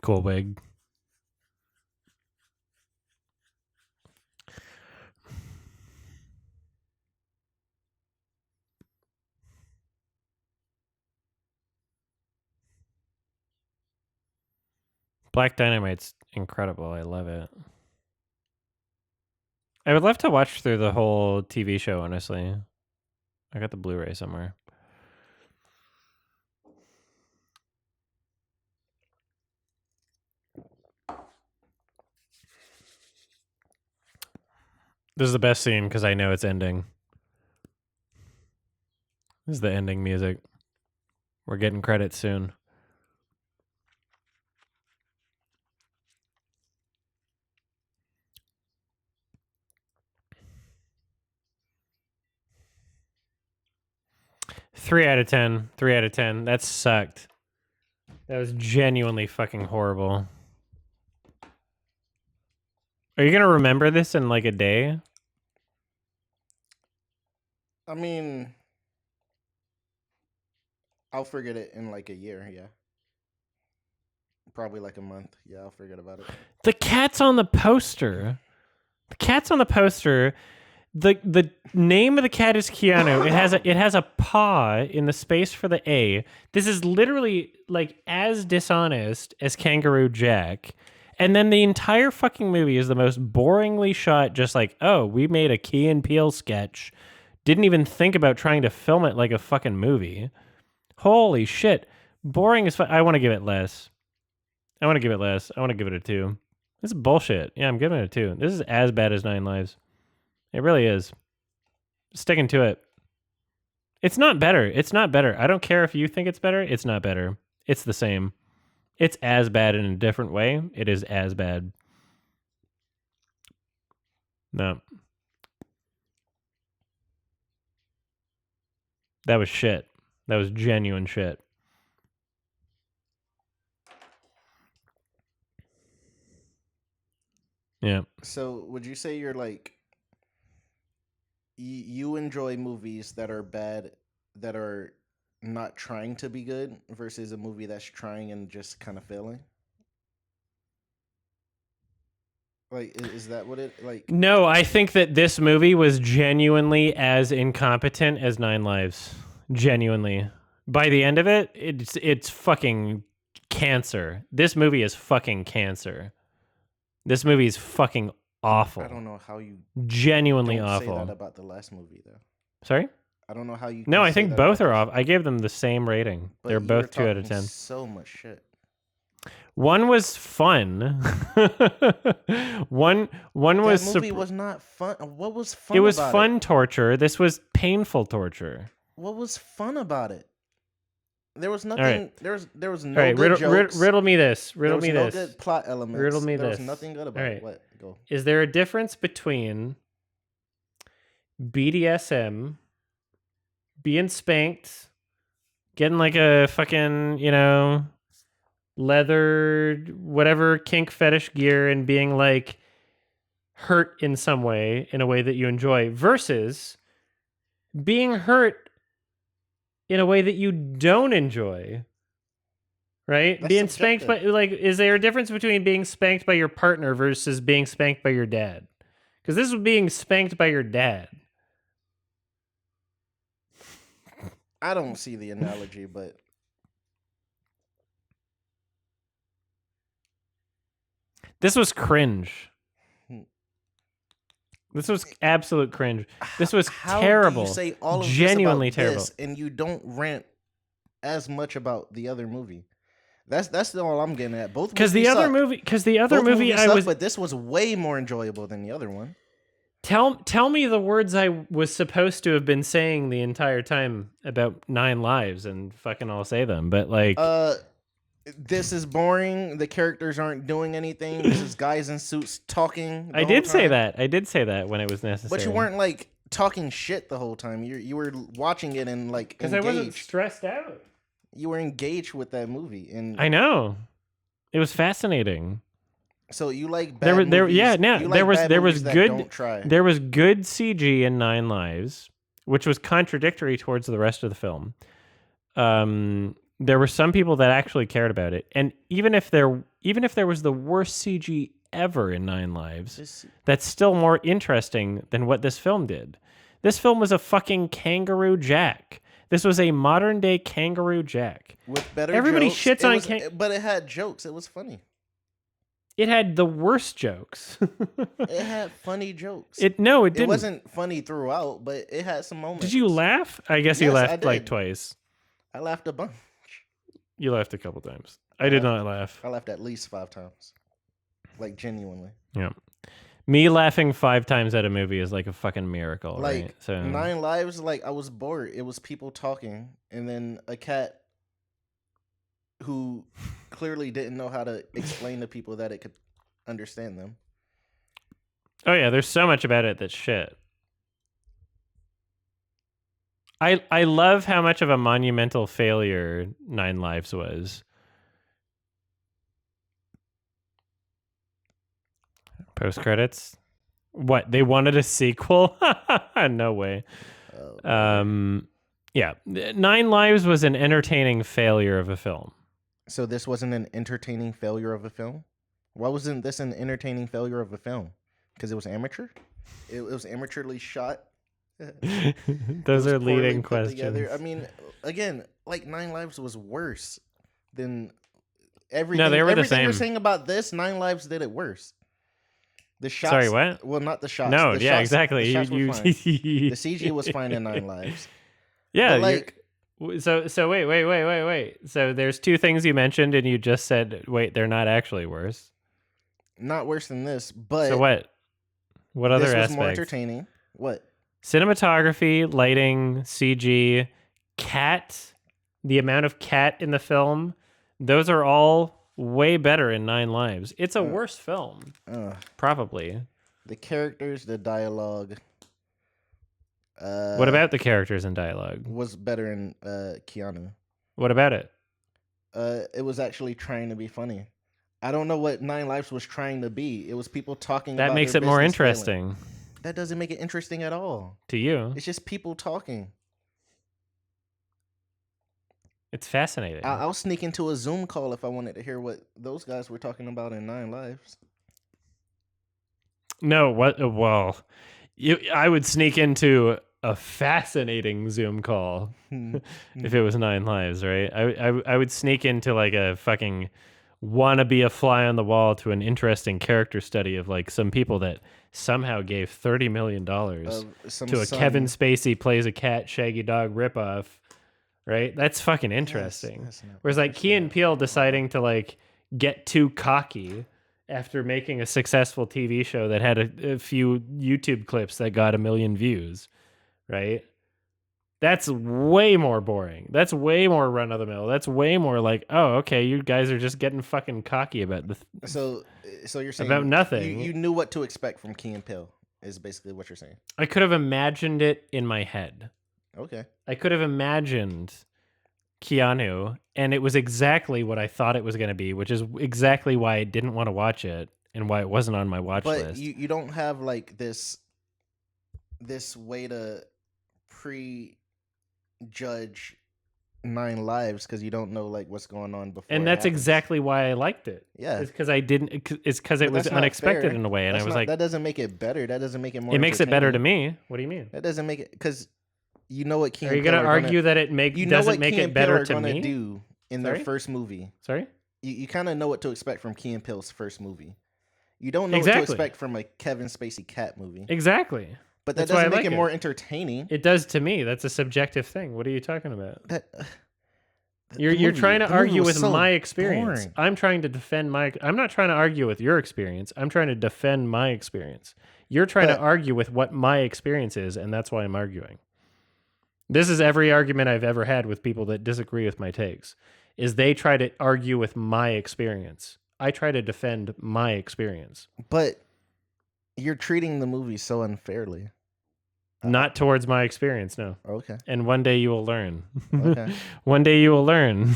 A: Cool wig. Black Dynamite's incredible. I love it. I would love to watch through the whole TV show, honestly. I got the Blu-ray somewhere. This is the best scene because I know it's ending. This is the ending music. We're getting credits soon. Three out of 10. 3 out of 10. That sucked. That was genuinely fucking horrible. Are you gonna remember this in like a day?
C: I mean, I'll forget it in like a year. Yeah, probably like a month. Yeah, I'll forget about it.
A: The cat's on the poster. The cat's on the poster. The name of the cat is Keanu. It has a paw in the space for the A. This is literally like as dishonest as Kangaroo Jack. And then the entire fucking movie is the most boringly shot, just like, oh, we made a Key and Peele sketch. Didn't even think about trying to film it like a fucking movie. Holy shit. Boring as fuck. I want to give it less. I want to give it a 2. This is bullshit. Yeah, I'm giving it a 2. This is as bad as 9 Lives. It really is. Sticking to it. It's not better. It's not better. I don't care if you think it's better. It's not better. It's the same. It's as bad in a different way. It is as bad. No. That was shit. That was genuine shit. Yeah.
C: So would you say you're like you enjoy movies that are bad, that are not trying to be good, versus a movie that's trying and just kind of failing? Like, is that what it like?
A: No, I think that this movie was genuinely as incompetent as 9 Lives. Genuinely. By the end of it, it's fucking cancer. This movie is fucking cancer. This movie is fucking awful.
C: I don't know how you
A: genuinely
C: don't
A: awful.
C: say that about the last movie though.
A: Sorry?
C: I don't know how you.
A: No,
C: can
A: I
C: say
A: think
C: that
A: both
C: about
A: are
C: this,
A: off. I gave them the same rating.
C: but
A: They're
C: you were
A: both 2 out of
C: talking
A: 10.
C: So much shit.
A: One was fun. one was
C: That movie was not fun. What was fun?
A: it was
C: about
A: fun
C: it?
A: torture. This was painful torture.
C: What was fun about it? There was nothing.
A: right.
C: There was no
A: All right,
C: good jokes.
A: riddle me this.
C: There
A: Riddle
C: was
A: me
C: no
A: this.
C: good plot elements.
A: Riddle me
C: there
A: this.
C: was nothing good about
A: All
C: it.
A: right.
C: What? Go.
A: Is there a difference between BDSM, being spanked, getting like a fucking, leather, whatever kink fetish gear, and being like hurt in some way, in a way that you enjoy, versus being hurt in a way that you don't enjoy? Right?
C: That's
A: Being spanked by,
C: subjective.
A: like, is there a difference between being spanked by your partner versus being spanked by your dad? Because this was being spanked by your dad.
C: I don't see the analogy, but
A: This was cringe.
C: Hmm.
A: This was absolute cringe. This was
C: how
A: terrible.
C: Do you say all of
A: Genuinely
C: this about
A: terrible.
C: this and you don't rant as much about the other movie? That's all I'm getting at. Both
A: Because the
C: movies
A: other
C: suck.
A: movie,
C: Both movies
A: I
C: suck,
A: was
C: but this was way more enjoyable than the other one.
A: tell me the words I was supposed to have been saying the entire time about 9 Lives, and fucking I'll say them. But like,
C: This is boring. The characters aren't doing anything. This is guys in suits talking.
A: I did say that. I did say that when it was necessary.
C: But you weren't like talking shit the whole time. You were watching it and like
A: because I
C: engaged.
A: wasn't stressed out.
C: You were engaged with that movie, and
A: I know. It was fascinating.
C: so you like bad movies.
A: There was
C: that
A: good
C: Don't try.
A: there was good CG in 9 Lives, which was contradictory towards the rest of the film. There were some people that actually cared about it, and even if there was the worst CG ever in 9 Lives, that's still more interesting than what this film did. This film was a fucking Kangaroo Jack. This was a modern day Kangaroo Jack.
C: With better
A: Everybody
C: jokes.
A: shits on
C: but it had jokes. It was funny.
A: It had the worst jokes.
C: It had funny jokes.
A: It didn't.
C: It wasn't funny throughout, but it had some moments.
A: Did you laugh? I guess you
C: Yes, I
A: laughed like
C: did.
A: twice.
C: I laughed a bunch.
A: You laughed a couple times. I did not laugh.
C: I laughed at least 5 times. Like genuinely.
A: Yeah. Me laughing 5 times at a movie is like a fucking miracle,
C: Like
A: right? So
C: 9 Lives, like I was bored. It was people talking, and then a cat who clearly didn't know how to explain to people that it could understand them.
A: oh yeah, there's so much about it that's shit. I love how much of a monumental failure 9 Lives was. Post credits? What? They wanted a sequel? No way. Yeah. 9 Lives was an entertaining failure of a film.
C: So this wasn't an entertaining failure of a film? Why wasn't this an entertaining failure of a film? Because it was amateur? It was amateurly shot.
A: Those
C: was
A: are
C: poorly
A: leading
C: put together.
A: questions.
C: I mean, again, like Nine Lives was worse than
A: No, they were the
C: Everything you're
A: same.
C: saying about this, Nine Lives did it worse. The
A: Sorry,
C: shots,
A: what?
C: well, not the shots.
A: No, yeah,
C: The
A: exactly.
C: shots were fine.
A: You
C: The CG was fine in Nine Lives,
A: yeah,
C: but
A: you're
C: like
A: so wait. So there's two things you mentioned and you just said wait, they're not actually worse.
C: not worse than this.
A: So
C: But
A: what? What
C: this
A: other
C: was more
A: aspects?
C: entertaining. What?
A: Cinematography, lighting, CG, cat, the amount of cat in the film, those are all way better in Nine Lives. It's a
C: Uh,
A: worse film,
C: uh,
A: probably.
C: the characters, the dialogue,
A: What
C: uh,
A: about the characters and dialogue?
C: was better in Keanu.
A: What about it?
C: It was actually trying to be funny. I don't know what Nine Lives was trying to be. It was people talking
A: That
C: about
A: makes
C: their
A: it more
C: business failing.
A: interesting
C: That doesn't make it interesting at all.
A: to you.
C: It's just people talking.
A: It's fascinating.
C: I'll sneak into a Zoom call if I wanted to hear what those guys were talking about in Nine Lives.
A: No, what? Well, I would sneak into a fascinating Zoom call if it was Nine Lives, right? I would sneak into like a fucking wanna be a fly on the wall to an interesting character study of like some people that somehow gave $30 million
C: Of some
A: to a
C: son-
A: Kevin Spacey plays a cat Shaggy Dog ripoff, right? That's fucking interesting.
C: that's not
A: Whereas like Key and
C: interesting
A: Peele
C: at all.
A: deciding to like get too cocky after making a successful TV show that had a few YouTube clips that got 1 million views, right? That's way more boring. That's way more run of the mill. That's way more like, oh, okay, you guys are just getting fucking cocky about the
C: So you're saying
A: about nothing.
C: You knew what to expect from Key and Peele is basically what you're saying.
A: I could have imagined it in my head.
C: Okay.
A: I could have imagined Keanu, and it was exactly what I thought it was going to be, which is exactly why I didn't want to watch it and why it wasn't on my watch
C: But
A: list.
C: you don't have like this way to prejudge Nine Lives because you don't know like what's going on before.
A: And
C: it
A: that's
C: happens.
A: exactly why I liked it.
C: Yeah.
A: It's because I didn't. It's because it
C: But
A: was
C: that's not
A: unexpected
C: fair.
A: in a way, and I was like,
C: that doesn't make it better. That doesn't make it more.
A: it makes it better to
C: entertaining.
A: me. What do you mean?
C: That doesn't make it because you know what Key
A: Are
C: and
A: you
C: Peele
A: going to
C: are
A: argue that it
C: you know
A: doesn't
C: what
A: make
C: Key
A: it
C: and Peele
A: better
C: are
A: to
C: gonna
A: me?
C: do in
A: Sorry?
C: their first movie.
A: Sorry.
C: You kind of know what to expect from Key and Peele's first movie. You don't know what
A: Exactly.
C: to expect from a Kevin Spacey cat movie.
A: Exactly.
C: But that
A: That's why I
C: doesn't make
A: like
C: it
A: it.
C: more entertaining.
A: It does to me. That's a subjective thing. What are you talking about?
C: That
A: You're trying to
C: the movie
A: argue
C: was
A: with
C: so
A: my experience.
C: boring.
A: I'm trying to defend my. I'm not trying to argue with your experience. I'm trying to defend my experience. You're trying to
C: But-
A: argue with what my experience is, and that's why I'm arguing. This is every argument I've ever had with people that disagree with my takes. Is they try to argue with my experience. I try to defend my experience,
C: But you're treating the movie so unfairly.
A: not towards my experience. No.
C: Okay.
A: And one day you will learn.
C: Okay.
A: One day you will learn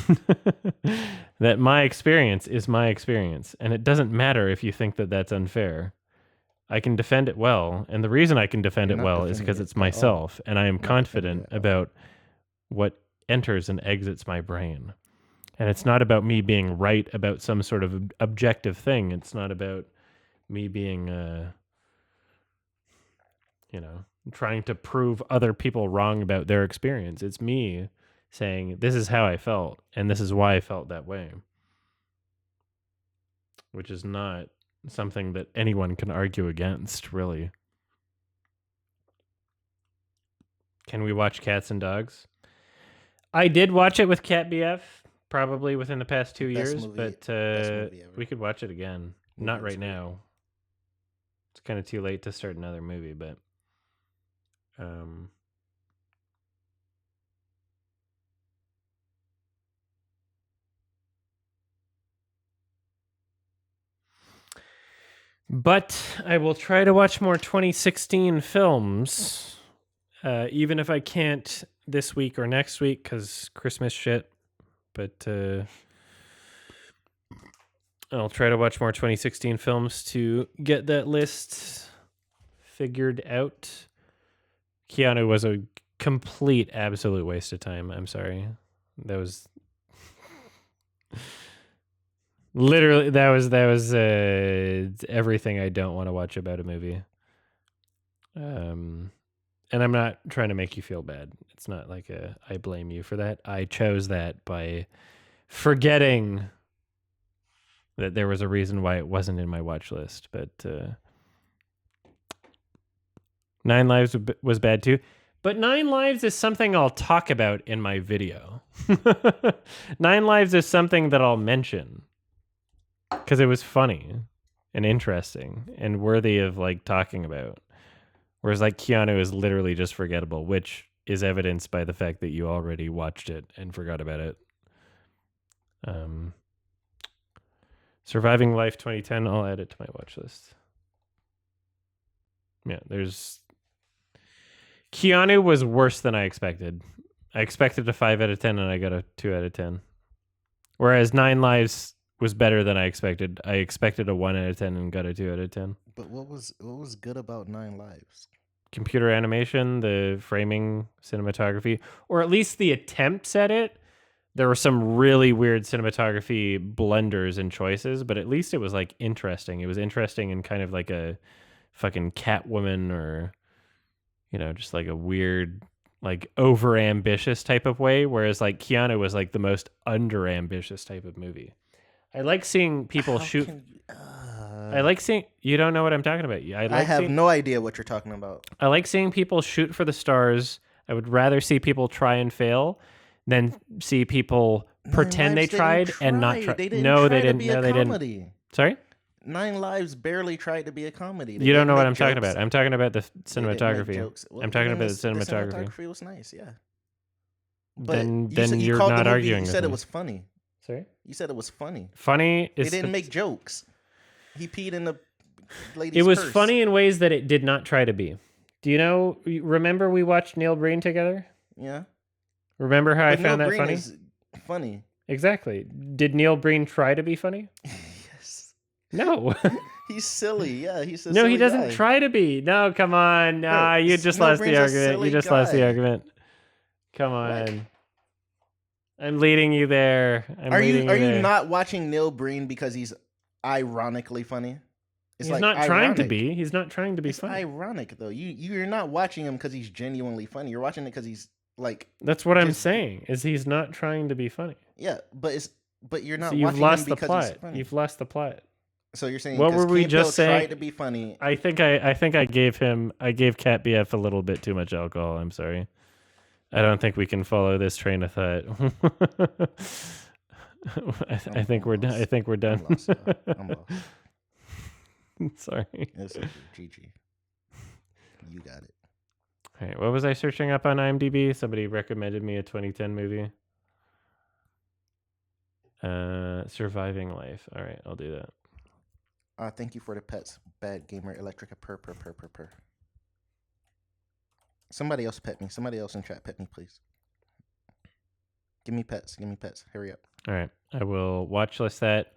A: that my experience is my experience. And it doesn't matter if you think that that's unfair. I can defend it well. And the reason I can defend
C: You're
A: it
C: not
A: well is
C: defending
A: because
C: it
A: it's
C: at all.
A: myself. And I am
C: Not defending
A: confident
C: it at all.
A: about what enters and exits my brain. And it's not about me being right about some sort of objective thing. It's not about me being, trying to prove other people wrong about their experience. It's me saying, this is how I felt, and this is why I felt that way. Which is not something that anyone can argue against, really. Can we watch Cats and Dogs? I did watch it with Cat BF, probably within the past 2
C: Best
A: years,
C: movie-
A: but
C: best movie ever.
A: we could watch it again.
C: Movie
A: Not
C: was
A: right
C: great.
A: now. It's kind of too late to start another movie, but but I will try to watch more 2016 films, even if I can't this week or next week because Christmas shit. But I'll try to watch more 2016 films to get that list figured out. Keanu was a complete, absolute waste of time. I'm sorry. That was literally that was everything I don't want to watch about a movie. And I'm not trying to make you feel bad. It's not like I blame you for that. I chose that by forgetting that there was a reason why it wasn't in my watch list. But Nine Lives was bad too. But Nine Lives is something I'll talk about in my video. Nine Lives is something that I'll mention because it was funny and interesting and worthy of like talking about. Whereas like Keanu is literally just forgettable, which is evidenced by the fact that you already watched it and forgot about it. Surviving Life 2010, I'll add it to my watch list. Yeah, there's... Keanu was worse than I expected. I expected a 5 out of 10 and I got a 2 out of 10. Whereas Nine Lives was better than I expected. I expected a 1 out of 10 and got a 2 out of 10.
C: But what was good about Nine Lives?
A: Computer animation, the framing, cinematography, or at least the attempts at it. There were some really weird cinematography blunders and choices, but at least it was like interesting. It was interesting in kind of like a fucking Catwoman or, you know, just like a weird, like over ambitious type of way. Whereas like Keanu was like the most under ambitious type of movie. I like seeing people shoot. I like seeing. You don't know what I'm talking about.
C: I have no idea what you're talking about.
A: I like seeing people shoot for the stars. I would rather see people try and fail than see people pretend they tried and not try.
C: They didn't
A: no,
C: try
A: they
C: to
A: didn't.
C: be
A: No,
C: a
A: they
C: comedy.
A: didn't. Sorry?
C: Nine Lives barely tried to be a comedy.
A: You don't know what I'm talking about. I'm talking about the cinematography.
C: Well,
A: I'm talking about the
C: The
A: cinematography.
C: cinematography was nice, yeah. But
A: Then
C: you
A: you're
C: called
A: not
C: the movie,
A: arguing.
C: You
A: with
C: said
A: me.
C: it was funny.
A: Sorry?
C: You said it was funny.
A: Funny is...
C: They didn't make jokes. He peed in the lady's
A: It was
C: purse.
A: funny in ways that it did not try to be. Do you know... Remember we watched Neil Breen together?
C: Yeah.
A: Remember how I found
C: Neil
A: that
C: Breen
A: funny?
C: Is funny.
A: Exactly. Did Neil Breen try to be funny?
C: Yes.
A: No.
C: He's silly. Yeah, he's a
A: no,
C: silly
A: he doesn't
C: guy.
A: try to be. No, come on. Nah, you just
C: Neil
A: lost the
C: Breen's a
A: argument. You
C: silly
A: just lost the
C: guy.
A: argument. Come on.
C: What?
A: I'm leading you there.
C: Are you not watching Neil Breen because he's ironically funny?
A: He's like not trying to be. He's not trying to be
C: it's
A: funny.
C: Ironic though. You're not watching him because he's genuinely funny. You're watching it because he's like.
A: That's what I'm saying. Is he's not trying to be funny.
C: Yeah, but you're not.
A: So you've
C: watching
A: lost
C: him
A: the
C: because
A: plot.
C: he's funny.
A: You've lost the plot.
C: So you're saying
A: what were we just saying?
C: Tried to be funny.
A: I think I gave Cat BF a little bit too much alcohol. I'm sorry. I don't think we can follow this train of thought. I think we're done. I think we're done.
C: I'm lost.
A: Sorry.
C: It's okay. GG. You got it.
A: All right. What was I searching up on IMDb? Somebody recommended me a 2010 movie. Surviving Life. All right, I'll do that.
C: Thank you for the pets. Bad gamer electric purr. Somebody else pet me. Somebody else in chat pet me, please. Give me pets. Hurry up.
A: All right. I will watch list that.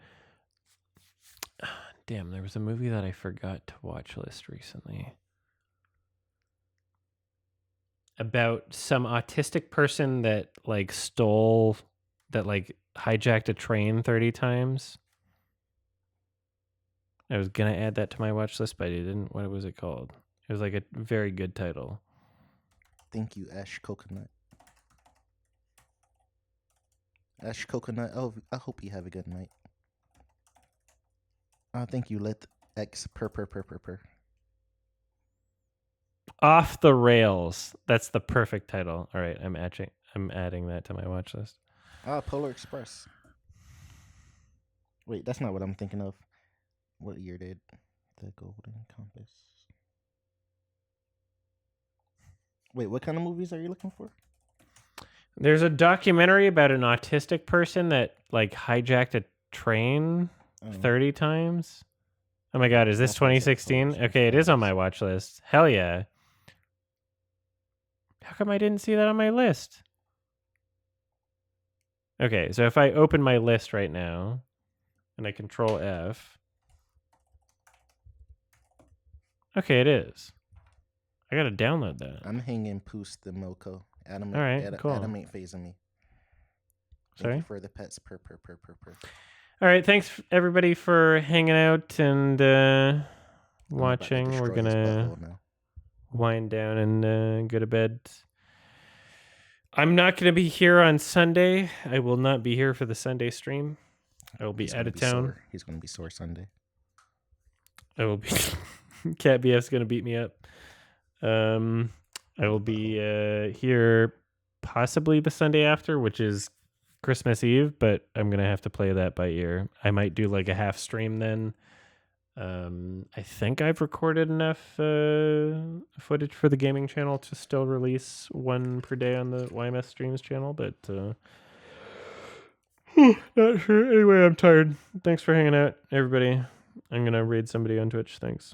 A: Damn, there was a movie that I forgot to watch list recently. About some autistic person that hijacked a train 30 times. I was going to add that to my watch list, but I didn't. What was it called? It was like a very good title.
C: Thank you, Ash Coconut. Ash Coconut, oh, I hope you have a good night. Thank you, Let X purr.
A: Off the Rails. That's the perfect title. All right, I'm adding that to my watch list.
C: Polar Express. Wait, that's not what I'm thinking of. What year did the Golden Compass? Wait, what kind of movies are you looking for?
A: There's a documentary about an autistic person that hijacked a train 30 times. Oh my god, is this 2016? Okay, it is on my watch list. Hell yeah. How come I didn't see that on my list? Okay, so if I open my list right now and I control F. Okay, it is. I gotta download that.
C: I'm hanging Poos the Milko. Adam,
A: all right, cool.
C: Adam ain't phasing me.
A: Sorry?
C: Thank you for the pets. Purr.
A: All right, thanks everybody for hanging out and watching. We're wind down and go to bed. I'm not going to be here on Sunday. I will not be here for the Sunday stream. I will be
C: He's
A: out
C: gonna
A: of
C: be
A: town.
C: sore. He's gonna be sore Sunday.
A: I will be. Cat BF's going to beat me up. I will be here possibly the Sunday after, which is Christmas Eve, but I'm going to have to play that by ear. I might do like a half stream then. I think I've recorded enough footage for the gaming channel to still release one per day on the YMS streams channel, but not sure. Anyway, I'm tired. Thanks for hanging out, everybody. I'm going to raid somebody on Twitch. Thanks.